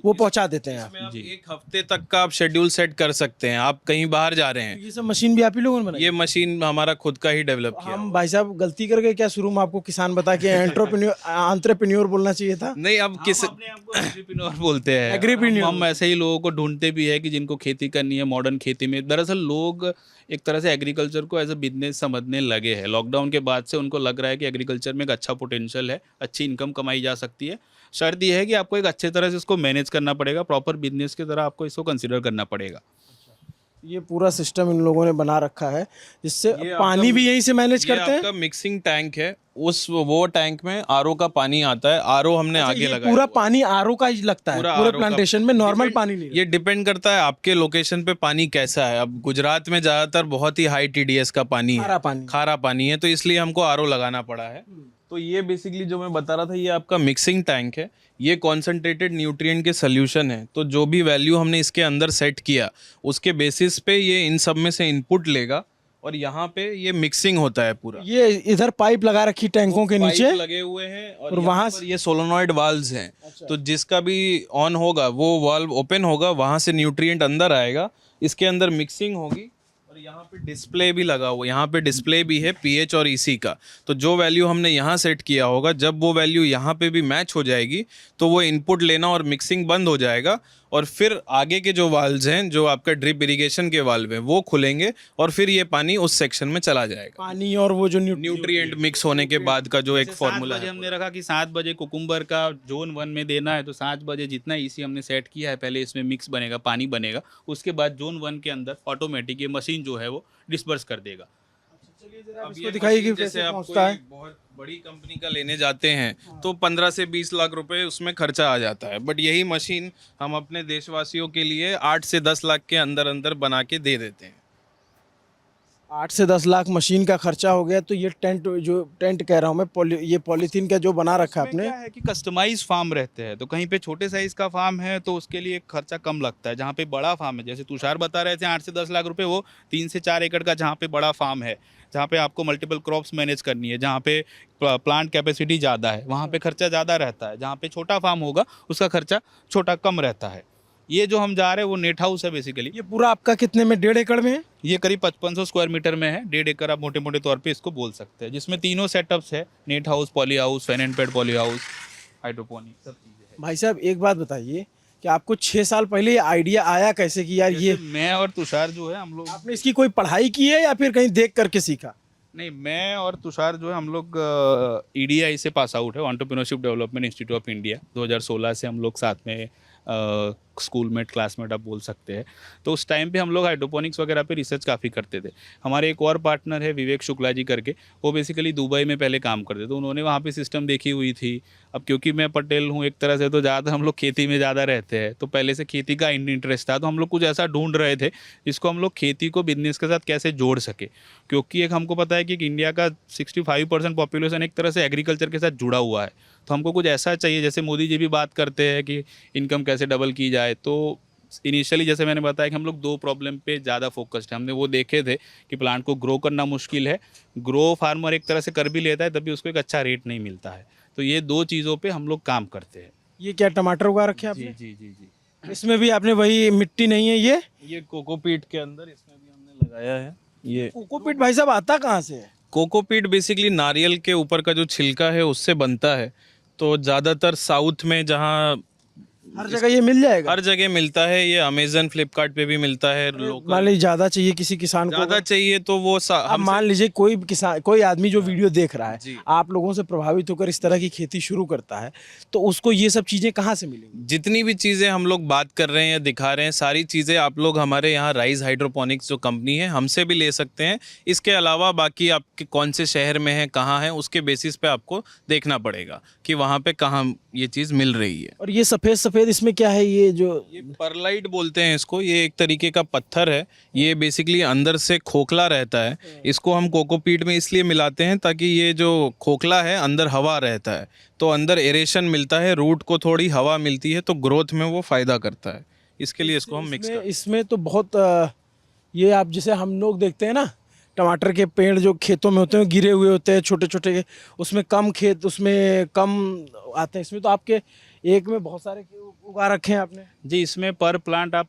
वो पहुंचा देते हैं आप। आप 1 हफ्ते तक का आप शेड्यूल सेट कर सकते हैं। आप कहीं बाहर जा रहे हैं, ये सब मशीन भी आप ही लोगों ने बनाई? ये मशीन हमारा खुद का ही डेवलप किया। हम भाई साहब गलती कर गए क्या, शुरू में आपको किसान बता के एंटरप्रेन्योर बोलना चाहिए था? नहीं, अब किस अपने आप को एग्रीप्रेन्योर बोलते हैं। एग्रीप्रेन्योर। हम ऐसे ही लोगों को ढूंढते भी है कि जिनको खेती करनी है मॉडर्न खेती में। दरअसल लोग एक तरह से एग्रीकल्चर को एज अ बिजनेस समझने लगे हैं। लॉकडाउन के बाद से उनको लग रहा है कि एग्रीकल्चर में एक अच्छा पोटेंशियल है, अच्छी इनकम कमाई जा सकती है। शर्त यह है कि आपको एक अच्छे तरह से इसको मैनेज करना पड़ेगा, प्रॉपर बिजनेस की तरह आपको इसको कंसिडर करना पड़ेगा। ये पूरा सिस्टम इन लोगों ने बना रखा है, जिससे ये पानी आपका- भी यहीं से मैनेज ये करते हैं। आपका मिक्सिंग टैंक है, वो टैंक में RO का पानी आता है। RO हमने आगे ये लगाया पूरा हुआ है। पानी आरओ का ही लगता है पूरा पूरे RO का- प्लांटेशन में, नॉर्मल Depend- पानी नहीं। ये डिपेंड करता है आपके लोकेशन पे पानी कैसा है। अब गुजरात में ज़्यादातर बहुत ही हाई TDS का पानी है, खारा पानी। खारा पानी है, तो इसलिए हमको RO लगाना पड़ा है। तो ये बेसिकली जो मैं बता रहा था, ये आपका मिक्सिंग टैंक है। ये कॉन्सेंट्रेटेड न्यूट्रिएंट के सोल्यूशन है। तो जो भी वैल्यू हमने इसके अंदर सेट किया, उसके बेसिस पे ये इन सब में से इनपुट लेगा और यहाँ पे ये मिक्सिंग होता है पूरा। ये इधर पाइप लगा रखी टैंकों के पाइप नीचे, लगे हुए हैं और वहाँ वहाँ पर ये सोलोनॉइड वाल्व्स हैं। तो जिसका भी ऑन होगा, वो वाल्व ओपन होगा, वहाँ से न्यूट्रिएंट अंदर आएगा, इसके अंदर मिक्सिंग होगी और यहाँ पे डिस्प्ले भी लगा हुआ है। यहाँ पे डिस्प्ले भी है pH और EC का। तो जो वैल्यू हमने यहाँ सेट किया होगा, जब वो वैल्यू यहाँ पे भी मैच हो जाएगी तो वो इनपुट लेना और मिक्सिंग बंद हो जाएगा और फिर आगे के जो वाल्व्स हैं, जो आपका ड्रिप इरिगेशन के वाल्व हैं, वो खुलेंगे और फिर ये पानी उस सेक्शन में चला जाएगा। पानी और वो जो न्यूट्रिएंट मिक्स होने के बाद का जो एक जैसे 7 फॉर्मूला बजे है। हमने रखा कि 7 बजे कुकुम्बर का जोन 1 में देना है, तो 7 बजे जितना EC हमने सेट किया है, पहले इसमें मिक्स बनेगा, पानी बनेगा, उसके बाद जोन 1 के अंदर ऑटोमेटिक ये मशीन जो है वो डिस्पर्स कर देगा। अब इसको ये दिखाइए कि मशीन कैसे जैसे आप पहुंचता है। कोई बहुत बड़ी कंपनी का लेने जाते हैं तो 15 से 20 लाख रुपए उसमें खर्चा आ जाता है, बट यही मशीन हम अपने देशवासियों के लिए 8 से 10 लाख के अंदर अंदर बना के दे देते हैं। 8 से 10 लाख मशीन का खर्चा हो गया। तो ये टेंट कह रहा हूँ मैं, ये पॉलीथीन का जो बना रखा है इसमें आपने, क्या है कि कस्टमाइज फार्म रहते हैं, तो कहीं पे छोटे साइज का फार्म है तो उसके लिए खर्चा कम लगता है। जहाँ पे बड़ा फार्म है, जैसे तुषार बता रहे थे 8 से 10 लाख रुपए, वो 3 से 4 एकड़ का जहाँ पे बड़ा फार्म है, जहाँ पे आपको मल्टीपल क्रॉप्स मैनेज करनी है, जहाँ पे प्लांट कैपेसिटी ज़्यादा है, वहाँ पे खर्चा ज़्यादा रहता है। जहाँ पे छोटा फार्म होगा उसका खर्चा छोटा कम रहता है। ये जो हम जा रहे हैं वो नेट हाउस है बेसिकली। ये पूरा आपका कितने में, 1.5 एकड़ में है? ये करीब 5500 स्क्वायर मीटर में है, 1.5 एकड़ आप मोटे मोटे तौर पे इसको बोल सकते हैं, जिसमें तीनों सेटअप्स है, net house, poly house, fan and paid poly house, hydroponic, सब चीज़ें हैं। भाई साहब एक बात बताइए कि आपको 6 साल पहले ये आइडिया आया कैसे कि यार ये, जैसे मैं और तुषार जो है हम लोग आपने इसकी कोई पढ़ाई की है या फिर कहीं देख करके सीखा? नहीं, मैं और तुषार जो है हम लोग EDI से पास आउट है, entrepreneurship development institute of India. 2016 से हम लोग साथ में स्कूलमेट क्लासमेट आप बोल सकते हैं। तो उस टाइम पे हम लोग हाइड्रोपोनिक्स वगैरह पे रिसर्च काफ़ी करते थे। हमारे एक और पार्टनर है विवेक शुक्ला जी करके, वो बेसिकली दुबई में पहले काम करते थे, उन्होंने वहाँ पे सिस्टम देखी हुई थी। अब क्योंकि मैं पटेल हूँ एक तरह से, तो ज़्यादातर हम लोग खेती में ज़्यादा रहते हैं, तो पहले से खेती का इंटरेस्ट था, तो हम लोग कुछ ऐसा ढूंढ रहे थे जिसको हम लोग खेती को बिजनेस के साथ कैसे जोड़ सके। क्योंकि एक हमको पता है कि इंडिया का 65% पॉपुलेशन एक तरह से एग्रीकल्चर के साथ जुड़ा हुआ है, तो हमको कुछ ऐसा चाहिए, जैसे मोदी जी भी बात करते हैं कि इनकम कैसे डबल की जाए। तो इनिशियली जैसे मैंने बताया कि हम लोग 2 प्रॉब्लम पे ज़्यादा फोकस्ड है। हमने वो देखे थे कि प्लांट को ग्रो करना मुश्किल है, ग्रो फार्मर एक तरह से कर भी लेता है तभी उसको एक अच्छा रेट नहीं मिलता है। तो ये 2 चीज़ों पे हम लोग काम करते हैं। ये क्या टमाटर उगा रखे हैं जी आपने? जी जी जी। इसमें भी आपने वही मिट्टी नहीं है ये कोकोपीट के अंदर इसमें भी हमने लगाया है। ये कोकोपीट भाई साहब आता कहाँ से है? कोकोपीट बेसिकली नारियल के ऊपर का जो छिलका है उससे बनता है। तो ज़्यादातर साउथ में जहाँ हर जगह ये मिल जाएगा? हर जगह मिलता है, ये अमेजन फ्लिपकार्ट पे भी मिलता है। मान लोकल लीजिए ज्यादा चाहिए किसी किसान को, ज़्यादा चाहिए तो वो अब मान लीजिए कोई किसान, कोई आदमी जो वीडियो देख रहा है जी। आप लोगों से प्रभावित होकर इस तरह की खेती शुरू करता है, तो उसको ये सब चीजें कहाँ से मिलेंगी? जितनी भी चीज़ें हम लोग बात कर रहे हैं या दिखा रहे हैं, सारी चीज़ें आप लोग हमारे यहाँ राइज हाइड्रोपोनिक्स जो कंपनी है हमसे भी ले सकते हैं। इसके अलावा बाकी आपके कौन से शहर में है, कहाँ है, उसके बेसिस पे आपको देखना पड़ेगा कि वहाँ पे कहाँ ये चीज़ मिल रही है। और ये सफेद सफेद इसमें क्या है, ये जो ये परलाइट बोलते हैं इसको। ये एक तरीके का पत्थर है, ये बेसिकली अंदर से खोखला रहता है। इसको हम कोकोपीट में इसलिए मिलाते हैं ताकि ये जो खोखला है अंदर हवा रहता है, तो अंदर एरेशन मिलता है, रूट को थोड़ी हवा मिलती है, तो ग्रोथ में वो फ़ायदा करता है। इसके लिए इसको हम मिक्स करते हैं। इसमें तो बहुत ये आप जैसे हम लोग देखते हैं ना, टमाटर के पेड़ जो खेतों में होते हैं गिरे हुए होते हैं छोटे छोटे, उसमें कम खेत, उसमें कम आते हैं। इसमें तो आपके एक में बहुत सारे उगा रखे हैं आपने। जी, इसमें पर प्लांट आप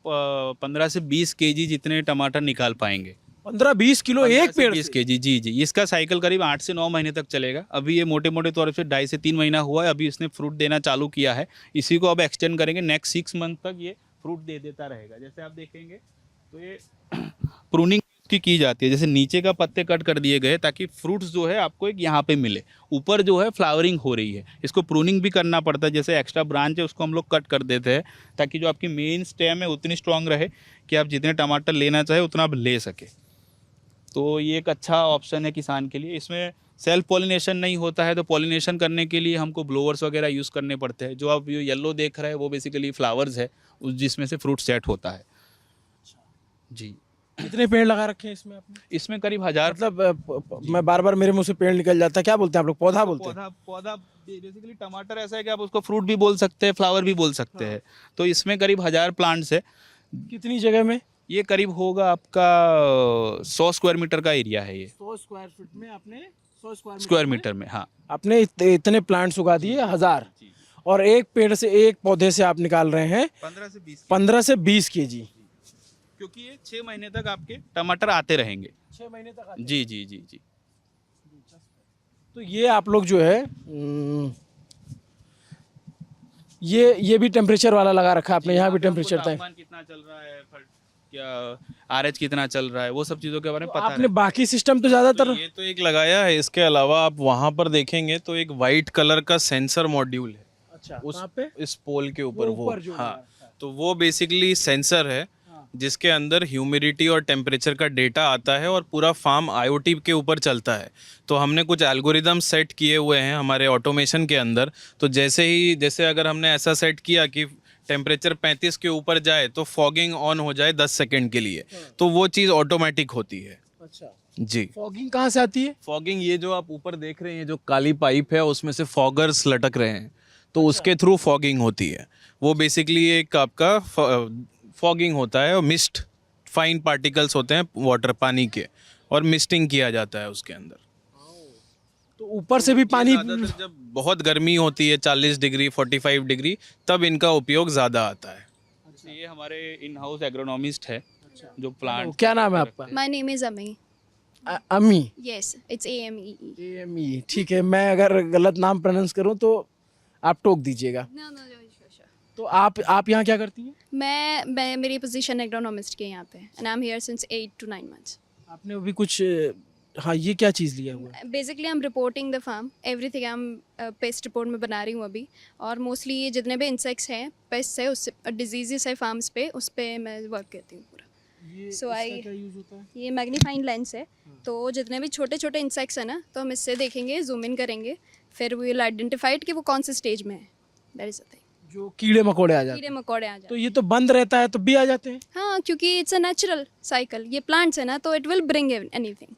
15 से 20 केजी जितने टमाटर निकाल पाएंगे। 15-20 किलो एक पेड़ 20 से? केजी, जी जी। इसका साइकिल करीब 8 से 9 महीने तक चलेगा। अभी ये मोटे मोटे तौर पे 2.5 से 3 महीना हुआ है, अभी इसने फ्रूट देना चालू किया है। इसी को अब एक्सटेंड करेंगे, नेक्स्ट 6 मंथ तक ये फ्रूट दे देता रहेगा। जैसे आप देखेंगे तो ये प्रूनिंग की जाती है, जैसे नीचे का पत्ते कट कर दिए गए ताकि फ्रूट्स जो है आपको एक यहाँ पे मिले, ऊपर जो है फ्लावरिंग हो रही है, इसको प्रूनिंग भी करना पड़ता है। जैसे एक्स्ट्रा ब्रांच है उसको हम लोग कट कर देते हैं ताकि जो आपकी मेन स्टेम है उतनी स्ट्रांग रहे कि आप जितने टमाटर लेना चाहे उतना आप ले सके। तो ये एक अच्छा ऑप्शन है किसान के लिए। इसमें सेल्फ पॉलिनेशन नहीं होता है, तो पॉलिनेशन करने के लिए हमको ब्लोअर्स वगैरह यूज़ करने पड़ते हैं। जो आप ये येलो देख रहे हैं वो बेसिकली फ्लावर्स है, उस जिसमें से फ्रूट सेट होता है। जी। कितने पेड़ लगा रखे हैं इसमें आपने? इसमें करीब 1000, मतलब मैं बार बार मेरे मुंह से पेड़ निकल जाता है, क्या बोलते हैं आप लोग, पौधा बोलते हैं? पौधा बेसिकली टमाटर ऐसा है कि आप उसको फ्रूट भी बोल सकते हैं, फ्लावर भी बोल सकते हैं। तो इसमें करीब 1000 प्लांट्स है। कितनी जगह में? ये करीब होगा आपका 100 स्क्वायर मीटर का एरिया है। ये 100 स्क्वायर फीट में आपने 100 स्क्वायर मीटर में, हाँ। आपने इतने प्लांट्स उगा दिए 1000, और एक पेड़ से, एक पौधे से आप निकाल रहे हैं 15 से 20 केजी, क्योंकि ये 6 महीने तक आपके टमाटर आते रहेंगे। 6 महीने तक जी जी जी जी। तो ये आप लोग जो है ये भी टेम्परेचर वाला लगा रखा है आपने, यहाँ भी टेम्परेचर था। तापमान कितना चल रहा है, क्या RH कितना चल रहा है, वो सब चीज़ों के बारे में पता आपने बाकी सिस्टम तो ज़्यादातर ये तो एक लगाया है। इसके अलावा आप वहाँ पर देखेंगे तो एक वाइट कलर का सेंसर मॉड्यूल है। अच्छा, उस कहाँ पे? इस पोल के ऊपर वो ऊपर जो हाँ, लगा तो वो बेसिकली सेंसर है जिसके अंदर ह्यूमिडिटी और टेम्परेचर का डेटा आता है और पूरा फार्म IoT के ऊपर चलता है। तो हमने कुछ एल्गोरिदम सेट किए हुए हैं हमारे ऑटोमेशन के अंदर। तो जैसे अगर हमने ऐसा सेट किया कि टेम्परेचर 35 के ऊपर जाए तो फॉगिंग ऑन हो जाए 10 सेकंड के लिए, तो वो चीज़ ऑटोमेटिक होती है। अच्छा, जी। फॉगिंग कहाँ से आती है? फॉगिंग ये जो आप ऊपर देख रहे हैं, जो काली पाइप है उसमें से फॉगर्स लटक रहे हैं, तो उसके थ्रू फॉगिंग होती है। वो बेसिकली एक आपका फॉगिंग होता है और मिस्ट, फाइन पार्टिकल्स होते हैं वाटर पानी के, और मिस्टिंग किया जाता है उसके अंदर। तो ऊपर से भी पानी, ज़्यादातर जब बहुत गर्मी होती है 40 डिग्री 45 डिग्री, तब इनका उपयोग ज़्यादा आता है। ये हमारे इन हाउस एग्रोनॉमिस्ट है जो प्लांट। क्या नाम है आपका? My name is Ami. अमी? Yes, it's AME. AME, ठीक है। मैं अगर गलत नाम प्रोनाउंस करूं तो आप टोक दीजिएगा। No, sure. तो आप यहाँ क्या करती हैं? मेरी पोजीशन एग्रोनॉमिस्ट की है यहाँ पे, and I'm here since 8 to 9 months. आपने अभी कुछ हाँ, ये क्या चीज़ लिया हुआ है? Basically I am reporting the farm everything. I am pest report में बना रही हूँ अभी, और मोस्टली ये जितने भी इंसेक्ट्स हैं, पेस्ट है, उससे डिजीज़ है फार्म्स पे, उस पर मैं वर्क करती हूँ पूरा। So I- क्या यूज़ होता है? ये मैग्नीफाइंग लेंस है, तो जितने भी छोटे छोटे इंसेक्ट्स हैं ना, तो हम इससे देखेंगे, जूम इन करेंगे, फिर वी विल आइडेंटिफाइड कि वो कौन से स्टेज में है। That is the thing. जो कीड़े मकोड़े आ जाते कीड़े हैं। मकोड़े आ तो जाए। ये तो बंद रहता है तो भी आ जाते हैं? हाँ, क्योंकि इट्स अ नेचुरल साइकिल, ये प्लांट्स है ना, तो इट विल ब्रिंग एनीथिंग।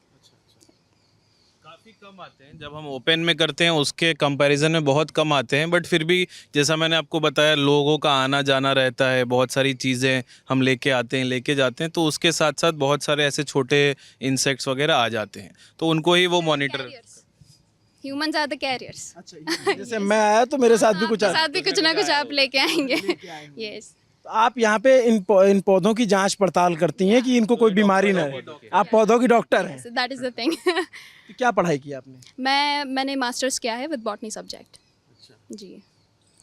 काफ़ी कम आते हैं जब हम ओपन में करते हैं, उसके कंपैरिजन में बहुत कम आते हैं, बट फिर भी जैसा मैंने आपको बताया, लोगों का आना जाना रहता है, बहुत सारी चीज़ें हम लेके आते हैं, लेके जाते हैं, तो उसके साथ साथ बहुत सारे ऐसे छोटे इंसेक्ट्स वगैरह आ जाते हैं, तो उनको ही वो monitor. Humans are the carriers. अच्छा, जैसे मैं आया तो मेरे साथ भी कुछ आ साथ भी कुछ ना कुछ आप लेके आएंगे। यस। तो आप यहाँ पे इन पौधों की जांच पड़ताल करती हैं कि इनको कोई बीमारी ना है। आप पौधों की डॉक्टर हैं। That is the thing. तो क्या पढ़ाई की आपने? मैंने मास्टर्स किया है विद बॉटनी सब्जेक्ट। जी।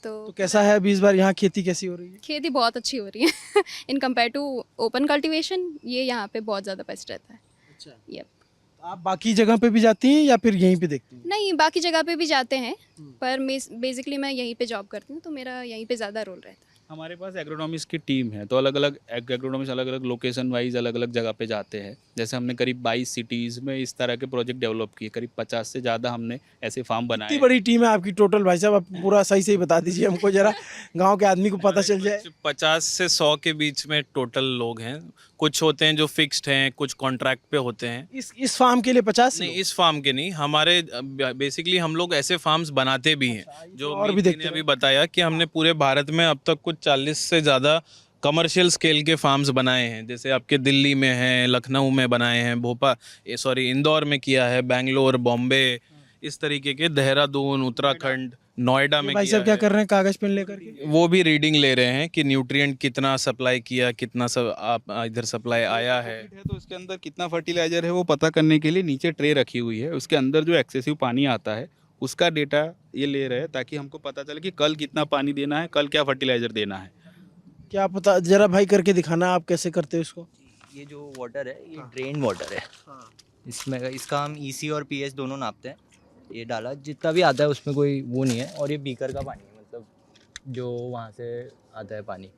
तो तो कैसा है अभी इस बार यहाँ खेती कैसी हो रही है? खेती बहुत अच्छी हो रही है in compare to open cultivation. ये यहाँ पे बहुत ज़्यादा बेस्ट रहता है। अच्छा, यप। आप बाकी जगह पे भी जाती हैं या फिर यहीं पे देखती हैं? नहीं, बाकी जगह पे भी जाते हैं, पर बेसिकली मैं यहीं पे जॉब करती हूँ, तो मेरा यहीं पे ज़्यादा रोल रहता है। हमारे पास एग्रोनॉमिस्ट की टीम है, तो अलग अलग एग्रोनॉमिस्ट अलग अलग लोकेशन वाइज अलग अलग जगह पे जाते हैं। जैसे हमने करीब 22 सिटीज़ में इस तरह के प्रोजेक्ट डेवलप किए, करीब 50 से ज़्यादा हमने ऐसे फार्म बनाए इतनी हैं। बड़ी टीम है आपकी टोटल, भाई साहब आप पूरा सही से ही बता दीजिए हमको जरा, गांव के आदमी को पता चल जाए। 50 से 100 के बीच में टोटल लोग हैं। कुछ होते हैं जो फिक्स्ड हैं, कुछ कॉन्ट्रैक्ट पे होते हैं। इस फार्म के लिए 50 नहीं, इस फार्म के नहीं, हमारे बेसिकली हम लोग ऐसे फार्म्स बनाते भी हैं, जो और भी मीत जी देखते ने अभी बताया कि हमने पूरे भारत में अब तक कुछ 40 से ज़्यादा कमर्शियल स्केल के फार्म्स बनाए हैं। जैसे आपके दिल्ली में हैं, लखनऊ में बनाए हैं, इंदौर में किया है, बेंगलोर, बॉम्बे, इस तरीके के, देहरादून, उत्तराखंड, नोएडा में भाई किया साहब क्या है। कर रहे हैं कागज पेन लेकर के? वो भी रीडिंग ले रहे हैं कि न्यूट्रिएंट कितना सप्लाई किया, कितना सब आप इधर सप्लाई आया है। तो इसके अंदर कितना फर्टिलाइजर है वो पता करने के लिए नीचे ट्रे रखी हुई है, उसके अंदर जो एक्सेसिव पानी आता है उसका डेटा ये ले रहे हैं, ताकि हमको पता चले कि कल कितना पानी देना है, कल क्या फर्टिलाइजर देना है। क्या पता, जरा भाई करके दिखाना आप कैसे करते हो इसको। ये जो वाटर है ये ड्रेन वाटर है। इसमें इसका हम ईसी और पीएच दोनों नापते हैं। ये डाला जितना भी आता है उसमें कोई वो नहीं है, और ये बीकर का पानी है, मतलब जो वहाँ से आता है पानी,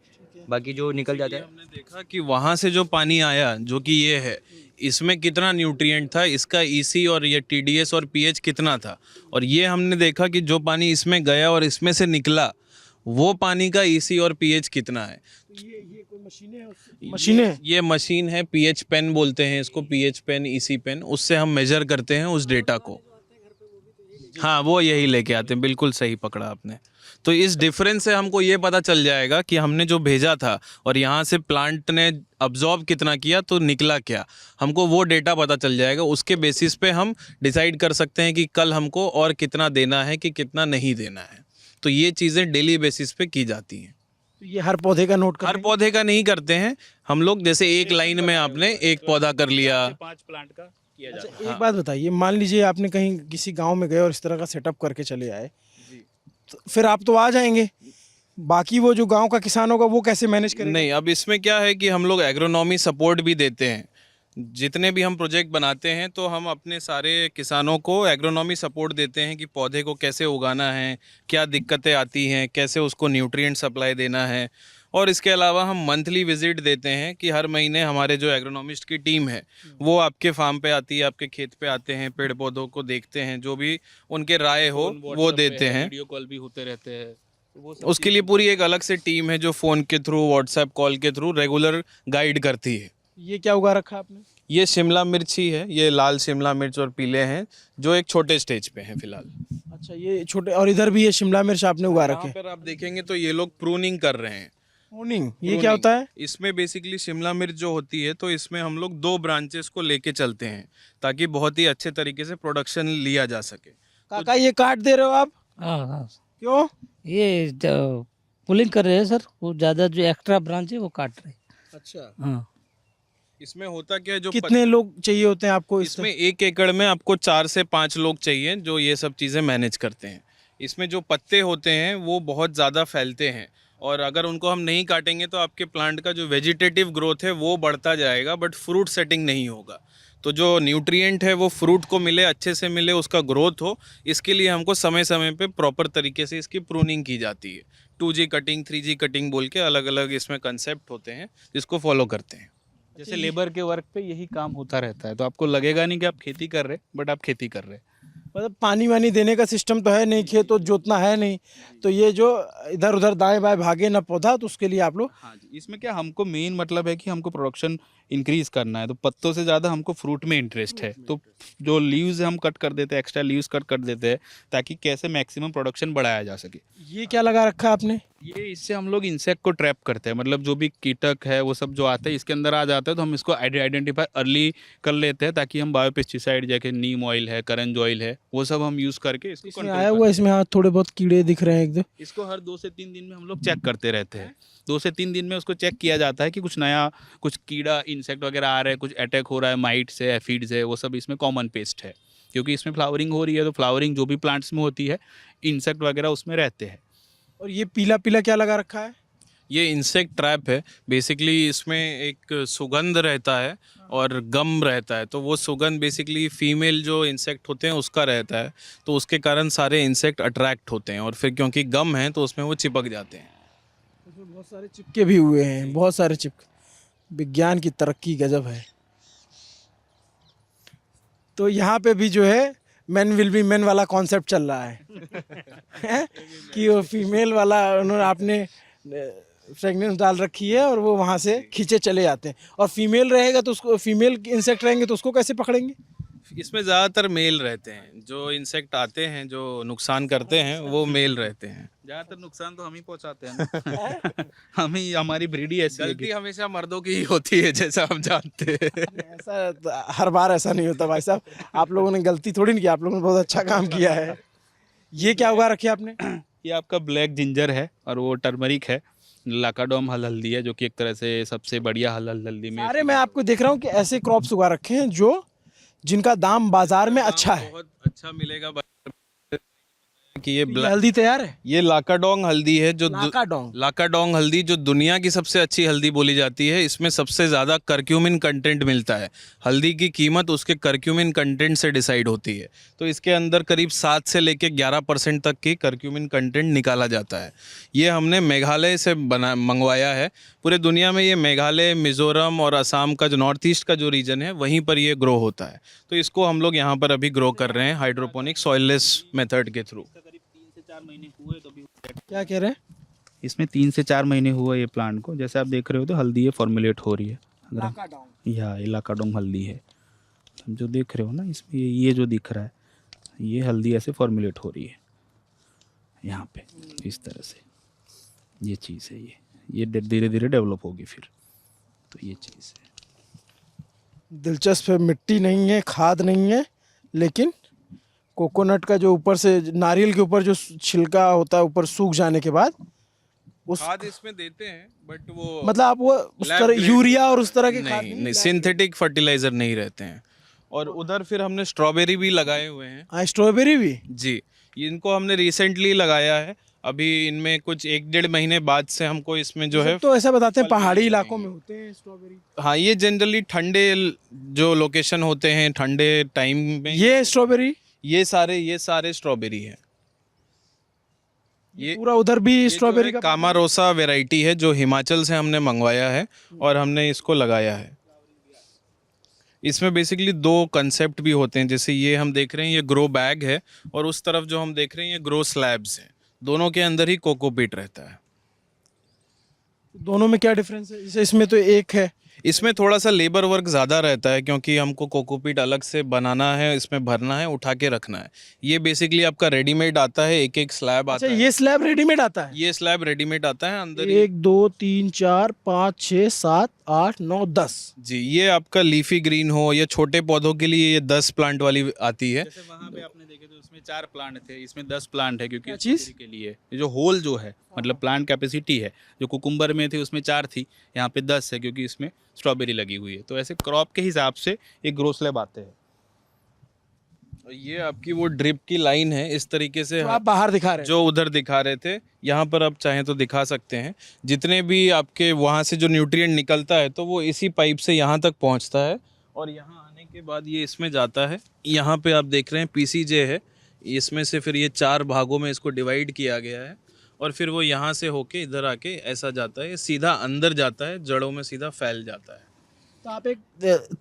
बाकी जो निकल जाता है। हमने देखा कि वहाँ से जो पानी आया, जो कि ये है, इसमें कितना न्यूट्रिएंट था, इसका ईसी और ये टीडीएस और पीएच कितना था, और ये हमने देखा कि जो पानी इसमें गया और इसमें से निकला, वो पानी का ईसी और पीएच कितना है। ये कोई मशीनें हैं? मशीनें? ये मशीन है, पीएच पेन बोलते हैं इसको, पीएच पेन, ईसी पेन, उससे हम मेजर करते हैं उस डेटा को। हाँ, वो यही लेके आते हैं, बिल्कुल सही पकड़ा आपने। तो इस डिफरेंस से हमको ये पता चल जाएगा कि हमने जो भेजा था और यहाँ से प्लांट ने अब्जॉर्ब कितना किया, तो निकला क्या, हमको वो डेटा पता चल जाएगा। उसके बेसिस पे हम डिसाइड कर सकते हैं कि कल हमको और कितना देना है कि कितना नहीं देना है। तो ये चीज़ें डेली बेसिस पे की जाती हैं। ये हर पौधे का नोट हर पौधे का नहीं करते हैं हम लोग, जैसे एक लाइन में आपने एक पौधा कर लिया। 5 प्लांट का किया जाता है। अच्छा, एक बात बताइए, मान लीजिए आपने कहीं किसी गांव में गए और इस तरह का सेटअप करके चले आए, तो फिर आप तो आ जाएंगे, बाकी वो जो गांव का किसान होगा वो कैसे मैनेज करेंगे? नहीं, अब इसमें क्या है कि हम लोग एग्रोनॉमी सपोर्ट भी देते हैं। जितने भी हम प्रोजेक्ट बनाते हैं तो हम अपने सारे किसानों को एग्रोनॉमी सपोर्ट देते हैं कि पौधे को कैसे उगाना है, क्या दिक्कतें आती हैं, कैसे उसको न्यूट्रिएंट सप्लाई देना है। और इसके अलावा हम मंथली विजिट देते हैं कि हर महीने हमारे जो एग्रोनॉमिस्ट की टीम है वो आपके फार्म पे आती है, आपके खेत पे आते हैं, पेड़ पौधों को देखते हैं, जो भी उनके राय हो वो देते हैं। वीडियो कॉल भी होते रहते हैं। वो सब उसके लिए पूरी एक अलग से टीम है जो फ़ोन के थ्रू, व्हाट्सएप कॉल के थ्रू रेगुलर गाइड करती है। ये क्या उगा रखा आपने? ये शिमला मिर्च ही है, ये लाल शिमला मिर्च और पीले हैं, जो एक छोटे स्टेज पे हैं फिलहाल। अच्छा, ये छोटे, और इधर भी ये शिमला मिर्च आपने उगा रखे? यहाँ पर आप देखेंगे तो ये लोग प्रूनिंग कर रहे हैं। प्रूनिंग, ये क्या होता है? इसमें बेसिकली शिमला मिर्च जो होती है, तो इसमें हम लोग 2 ब्रांचेस को लेके चलते हैं ताकि बहुत ही अच्छे तरीके से प्रोडक्शन लिया जा सके। काका ये काट दे रहे हो आप? हाँ हाँ, क्यों? ये पुलिंग कर रहे हैं सर, वो ज़्यादा जो एक्स्ट्रा ब्रांच है वो काट रहे हैं। अच्छा, हाँ, इसमें होता क्या है, जो कितने लोग चाहिए होते हैं आपको इसमें 1 एकड़ में आपको 4 से 5 लोग चाहिए जो ये सब चीज़ें मैनेज करते हैं। इसमें जो पत्ते होते हैं वो बहुत ज़्यादा फैलते हैं, और अगर उनको हम नहीं काटेंगे तो आपके प्लांट का जो वेजिटेटिव ग्रोथ है वो बढ़ता जाएगा, बट फ्रूट सेटिंग नहीं होगा। तो जो न्यूट्रिएंट है वो फ्रूट को मिले, अच्छे से मिले, उसका ग्रोथ हो, इसके लिए हमको समय समय पे प्रॉपर तरीके से इसकी प्रूनिंग की जाती है। 2G कटिंग, 3G कटिंग बोल के अलग अलग इसमें कंसेप्ट होते हैं जिसको फॉलो करते हैं। जैसे लेबर के वर्क पे यही काम होता रहता है, तो आपको लगेगा नहीं कि आप खेती कर रहे, बट आप खेती कर रहे। मतलब पानी वानी देने का सिस्टम तो है नहीं, खेत तो जोतना है नहीं, तो ये जो इधर उधर दाएं बाएं भागे ना पौधा, तो उसके लिए आप लोग हाँ जी, इसमें क्या हमको मेन मतलब है कि हमको प्रोडक्शन इंक्रीज करना है, तो पत्तों से ज़्यादा हमको फ्रूट में इंटरेस्ट है। तो जो लीव्स हम कट कर देते हैं, एक्स्ट्रा लीव्स कट कर देते हैं, ताकि कैसे मैक्सिमम प्रोडक्शन बढ़ाया जा सके। ये क्या लगा रखा है आपने? ये इससे हम लोग इंसेक्ट को ट्रैप करते हैं, मतलब जो भी कीटक है वो सब जो आते हैं इसके अंदर आ जाते हैं, तो हम इसको आइडेंटिफाई अर्ली कर लेते हैं, ताकि हम बायोपेस्टिसाइड जैसे नीम ऑयल है, करंज ऑयल है, वो सब हम यूज़ करके इसको इसमें control आया कर हुआ, इसमें हाँ थोड़े बहुत कीड़े दिख रहे हैं एक दो। इसको हर 2 से 3 दिन में हम लोग चेक करते रहते हैं। 2 से 3 दिन में उसको चेक किया जाता है कि कुछ नया, कुछ कीड़ा इंसेक्ट वगैरह आ रहा है, कुछ अटैक हो रहा है, माइट्स है, एफिड्स है, वो सब इसमें कॉमन पेस्ट है। क्योंकि इसमें फ्लावरिंग हो रही है, तो फ्लावरिंग जो भी प्लांट्स में होती है, इंसेक्ट वगैरह उसमें रहते हैं। और ये पीला पीला क्या लगा रखा है? ये इंसेक्ट ट्रैप है। बेसिकली इसमें एक सुगंध रहता है और गम रहता है, तो वो सुगंध बेसिकली फीमेल जो इंसेक्ट होते हैं उसका रहता है, तो उसके कारण सारे इंसेक्ट अट्रैक्ट होते हैं, और फिर क्योंकि गम है तो उसमें वो चिपक जाते हैं। उसमें बहुत सारे चिपके भी हुए हैं, बहुत सारे चिपके। विज्ञान की तरक्की गजब है। तो यहाँ पे भी जो है मैन विल बी मैन वाला कॉन्सेप्ट चल रहा है हैं? कि वो फीमेल वाला उन्होंने आपने प्रेगनेंस डाल रखी है और वो वहाँ से खींचे चले जाते हैं, और फीमेल रहेगा तो उसको, फीमेल इंसेक्ट रहेंगे तो उसको कैसे पकड़ेंगे? इसमें ज़्यादातर मेल रहते हैं, जो इंसेक्ट आते हैं जो नुकसान करते हैं वो मेल रहते हैं। ज़्यादातर नुकसान तो हम ही पहुंचाते हैं ना। हम ही, हमारी ब्रीड ही ऐसी है गलती कि हमेशा मर्दों की ही होती है, जैसा हम जानते हैं। ऐसा हर बार ऐसा नहीं होता भाई साहब, आप लोगों ने गलती थोड़ी नहीं की, आप लोगों ने बहुत अच्छा काम किया है। ये क्या उगा रखी है आपने? ये आपका ब्लैक जिंजर है, और वो टर्मरिक है, लाकाडोम हल्दी है, जो कि एक तरह से सबसे बढ़िया हल्दी में। अरे मैं आपको देख रहा हूँ कि ऐसे क्रॉप्स उगा रखे हैं जो जिनका दाम बाजार में अच्छा है। बहुत अच्छा मिलेगा कि ये ये हल्दी तैयार है? ये लाकाडोंग हल्दी है, जो लाकाडोंग। लाकाडोंग हल्दी जो दुनिया की सबसे अच्छी हल्दी बोली जाती है। इसमें सबसे ज़्यादा करक्यूमिन कंटेंट मिलता है। हल्दी की कीमत उसके करक्यूमिन कंटेंट से डिसाइड होती है, तो इसके अंदर करीब 7 से लेकर 11% तक की करक्यूमिन कंटेंट निकाला जाता है। ये हमने मेघालय से मंगवाया है। पूरे दुनिया में ये मेघालय, मिज़ोरम और असम का जो नॉर्थ ईस्ट का जो रीजन है वहीं पर ये ग्रो होता है, तो इसको हम लोग यहाँ पर अभी ग्रो कर रहे हैं हाइड्रोपोनिक सॉइललेस मेथड के थ्रू। 3 से 4 महीने हुए तो भी क्या कह रहे हैं? इसमें 3 से 4 महीने हुआ ये प्लांट को। जैसे आप देख रहे हो तो हल्दी ये फॉर्मुलेट हो रही है। अगर या लाकाडोंग हल्दी है, हम जो देख रहे हो ना इसमें, ये जो दिख रहा है ये हल्दी ऐसे फॉर्मुलेट हो रही है यहाँ पे, इस तरह से ये चीज़ है। ये धीरे धीरे डेवलप होगी फिर, तो ये चीज़ है। दिलचस्प है। मिट्टी नहीं है, खाद नहीं है, लेकिन कोकोनट का जो ऊपर से, नारियल के ऊपर जो छिलका होता है ऊपर सूख जाने के बाद, उस खाद इसमें देते हैं, बट वो मतलब आप वो उस lab तरह grade- यूरिया और उस तरह के खाद नहीं, सिंथेटिक फर्टिलाइजर नहीं रहते हैं। और उधर फिर हमने स्ट्रॉबेरी भी लगाए हुए हैं। हाँ, स्ट्रॉबेरी भी। जी, इनको हमने रिसेंटली लगाया है। अभी इनमें कुछ 1-1.5 महीने बाद से हमको इसमें जो है, तो ऐसा बताते हैं पहाड़ी इलाकों में होते हैं स्ट्रॉबेरी। हाँ, ये जनरली ठंडे जो लोकेशन होते हैं, ठंडे टाइम में ये स्ट्रॉबेरी, ये सारे स्ट्रॉबेरी है। ये पूरा उधर भी स्ट्रॉबेरी का कामारोसा वैरायटी है जो हिमाचल से हमने मंगवाया है और हमने इसको लगाया है। इसमें बेसिकली 2 कंसेप्ट भी होते हैं। जैसे ये हम देख रहे हैं, ये ग्रो बैग है, और उस तरफ जो हम देख रहे हैं ये ग्रो स्लैब्स हैं। दोनों के अंदर ही कोकोपीट रहता है। दोनों में क्या डिफरेंस है? जैसे इसमें तो एक है, इसमें थोड़ा सा लेबर वर्क ज़्यादा रहता है, क्योंकि हमको कोकोपीट अलग से बनाना है, इसमें भरना है, उठा के रखना है। ये बेसिकली आपका रेडीमेड आता है, एक स्लैब आता अच्छा है। ये स्लैब रेडीमेड आता है? ये स्लैब रेडीमेड आता है अंदर ही। 1 2 3 4 5 6 7 8 9 10। जी, ये आपका लीफी ग्रीन हो या छोटे पौधों के लिए ये 10 प्लांट वाली आती है। जैसे वहाँ पे आपने देखे तो उसमें 4 प्लांट थे, इसमें 10 प्लांट है, क्योंकि क्या चीज़? स्ट्रॉबेरी के लिए ये जो होल जो है, मतलब प्लांट कैपेसिटी है, जो कुकुम्बर में थी उसमें 4 थी, यहाँ पे 10 है, क्योंकि इसमें स्ट्रॉबेरी लगी हुई है। तो ऐसे क्रॉप के हिसाब से ये ग्रो स्लैब आते हैं। ये आपकी वो ड्रिप की लाइन है, इस तरीके से जो आप बाहर दिखा रहे हैं। जो उधर दिखा रहे थे, यहाँ पर आप चाहें तो दिखा सकते हैं। जितने भी आपके वहाँ से जो न्यूट्रिएंट निकलता है तो वो इसी पाइप से यहाँ तक पहुँचता है, और यहाँ आने के बाद ये इसमें जाता है, यहाँ पे आप देख रहे हैं पीसीजे है, इसमें से फिर ये 4 भागों में इसको डिवाइड किया गया है और फिर वो यहाँ से होके इधर आके ऐसा जाता है, ये सीधा अंदर जाता है, जड़ों में सीधा फैल जाता है। तो आप एक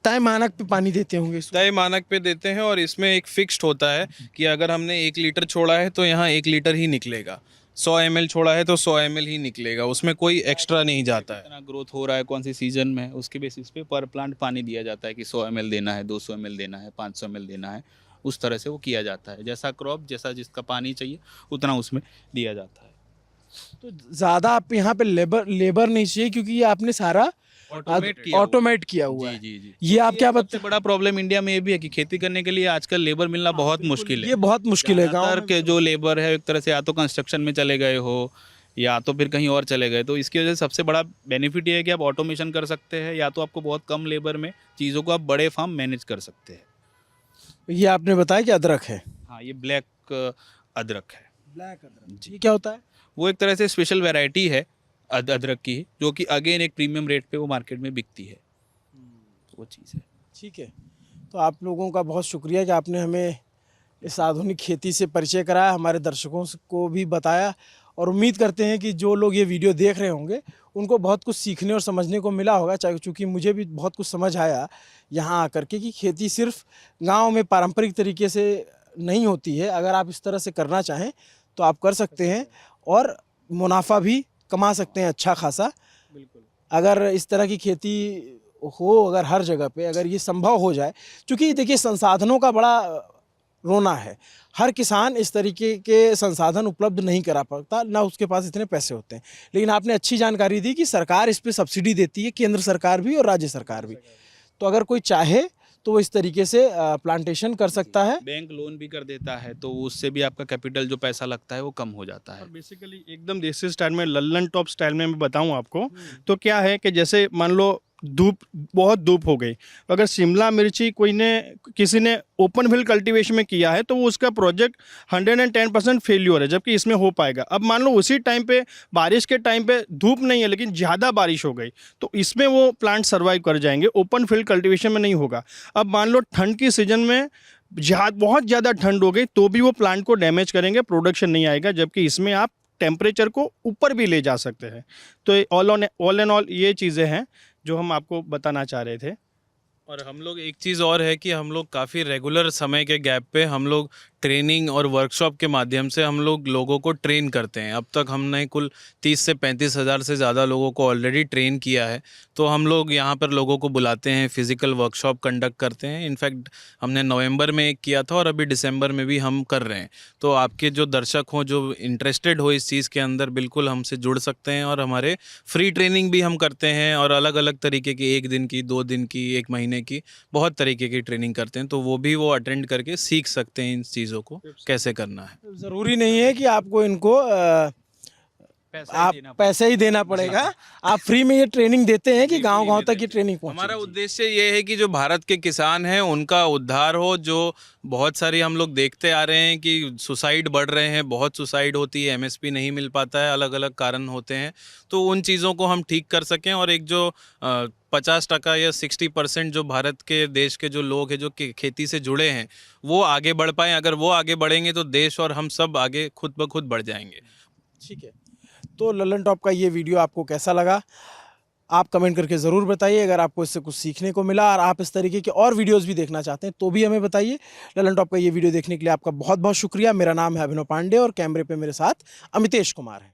तय मानक पे पानी देते होंगे इसको? तय मानक पे देते हैं और इसमें एक फिक्स्ड होता है कि अगर हमने 1 लीटर छोड़ा है तो यहाँ 1 लीटर ही निकलेगा, 100 ml छोड़ा है तो 100 ml ही निकलेगा, उसमें कोई एक्स्ट्रा नहीं जाता है। कितना ग्रोथ हो रहा है कौन सी सीजन में, उसके बेसिस पे पर प्लांट पानी दिया जाता है कि 100 ml देना है, 200 ml देना है, 500 ml देना है, उस तरह से वो किया जाता है। जैसा क्रॉप, जैसा जिसका पानी चाहिए उतना उसमें दिया जाता है। तो ज़्यादा आप यहाँ पे लेबर नहीं चाहिए, क्योंकि ये आपने सारा ऑटोमेट किया हुआ है। जी। ये आप क्या सबसे बड़ा प्रॉब्लम इंडिया में ये भी है कि खेती करने के लिए आजकल लेबर मिलना बहुत मुश्किल है। ये बहुत मुश्किल है। गाँव ज़्यादातर के जो लेबर है एक तरह से या तो कंस्ट्रक्शन में चले गए हो या तो फिर कहीं और चले गए, तो इसकी वजह से सबसे बड़ा बेनिफिट ये है कि आप ऑटोमेशन कर सकते हैं, या तो आपको बहुत कम लेबर में चीज़ों को आप बड़े फार्म मैनेज कर सकते हैं। ये आपने बताया कि अदरक है। हाँ, ये ब्लैक अदरक है। ब्लैक अदरक, ये क्या होता है? वो एक तरह से स्पेशल वैरायटी है अदरक की, जो कि अगेन एक प्रीमियम रेट पे वो मार्केट में बिकती है, वो चीज़ है। ठीक है, तो आप लोगों का बहुत शुक्रिया कि आपने हमें इस आधुनिक खेती से परिचय कराया, हमारे दर्शकों को भी बताया, और उम्मीद करते हैं कि जो लोग ये वीडियो देख रहे होंगे उनको बहुत कुछ सीखने और समझने को मिला होगा। चाहे चूँकि मुझे भी बहुत कुछ समझ आया यहाँ आकर के कि खेती सिर्फ गांव में पारंपरिक तरीके से नहीं होती है। अगर आप इस तरह से करना चाहें तो आप कर सकते हैं और मुनाफा भी कमा सकते हैं अच्छा खासा। बिल्कुल। अगर इस तरह की खेती हो, अगर हर जगह पे अगर ये संभव हो जाए, क्योंकि देखिए संसाधनों का बड़ा रोना है, हर किसान इस तरीके के संसाधन उपलब्ध नहीं करा पाता, ना उसके पास इतने पैसे होते हैं। लेकिन आपने अच्छी जानकारी दी कि सरकार इस पे सब्सिडी देती है, केंद्र सरकार भी और राज्य सरकार भी। तो अगर कोई चाहे तो वो इस तरीके से प्लांटेशन कर सकता है। बैंक लोन भी कर देता है, तो उससे भी आपका कैपिटल जो पैसा लगता है वो कम हो जाता है। और बेसिकली एकदम देसी स्टाइल में, लल्लन टॉप स्टाइल में मैं बताऊं आपको, तो क्या है कि जैसे मान लो बहुत धूप हो गई, अगर शिमला मिर्ची किसी ने ओपन फील्ड कल्टीवेशन में किया है तो वो उसका प्रोजेक्ट 110% फेल्योर है, जबकि इसमें हो पाएगा। अब मान लो उसी टाइम पे, बारिश के टाइम पे धूप नहीं है लेकिन ज़्यादा बारिश हो गई, तो इसमें वो प्लांट सर्वाइव कर जाएंगे, ओपन फील्ड कल्टीवेशन में नहीं होगा। अब मान लो ठंड की सीजन में बहुत ज़्यादा ठंड हो गई तो भी वो प्लांट को डैमेज करेंगे, प्रोडक्शन नहीं आएगा, जबकि इसमें आप टेम्परेचर को ऊपर भी ले जा सकते हैं। तो ऑल एंड ऑल ये चीज़ें हैं जो हम आपको बताना चाह रहे थे। और हम लोग एक चीज़ और है कि हम लोग काफ़ी रेगुलर समय के गैप पे हम लोग ट्रेनिंग और वर्कशॉप के माध्यम से हम लोग लोगों को ट्रेन करते हैं। अब तक हमने कुल 30 से 35 हज़ार से ज़्यादा लोगों को ऑलरेडी ट्रेन किया है। तो हम लोग यहाँ पर लोगों को बुलाते हैं, फिज़िकल वर्कशॉप कंडक्ट करते हैं। इनफैक्ट हमने नवंबर में एक किया था और अभी दिसंबर में भी हम कर रहे हैं। तो आपके जो दर्शक हों, जो इंटरेस्टेड हो इस चीज़ के अंदर, बिल्कुल हमसे जुड़ सकते हैं। और हमारे फ्री ट्रेनिंग भी हम करते हैं और अलग अलग तरीके की, 1 दिन की, 2 दिन की, 1 महीने की, बहुत तरीके की ट्रेनिंग करते हैं। तो वो भी वो अटेंड करके सीख सकते हैं इन चीज़ों को कैसे करना है। ज़रूरी नहीं है कि आपको इनको पैसे ही देना पड़ेगा। आप फ्री में ये ट्रेनिंग देते हैं कि गांव-गांव तक ये ट्रेनिंग पहुंचे? हमारा उद्देश्य ये है कि जो भारत के किसान हैं उनका उद्धार हो। जो बहुत सारी हम लोग देखते आ रहे हैं कि सुसाइड बढ़ रहे हैं, बहुत सुसाइड होती है, एमएसपी नहीं मिल पाता है, अलग अलग कारण होते हैं। तो उन चीज़ों को हम ठीक कर सकें और एक जो 50% या 60% जो भारत के देश के जो लोग हैं जो खेती से जुड़े हैं वो आगे बढ़ पाएँ। अगर वो आगे बढ़ेंगे तो देश और हम सब आगे खुद ब खुद बढ़ जाएंगे। ठीक है, तो लल्लन टॉप का ये वीडियो आपको कैसा लगा आप कमेंट करके ज़रूर बताइए। अगर आपको इससे कुछ सीखने को मिला और आप इस तरीके के और वीडियोस भी देखना चाहते हैं तो भी हमें बताइए। लल्लन टॉप का ये वीडियो देखने के लिए आपका बहुत बहुत शुक्रिया। मेरा नाम है अभिनव पांडे और कैमरे पे मेरे साथ अमितेश कुमार है।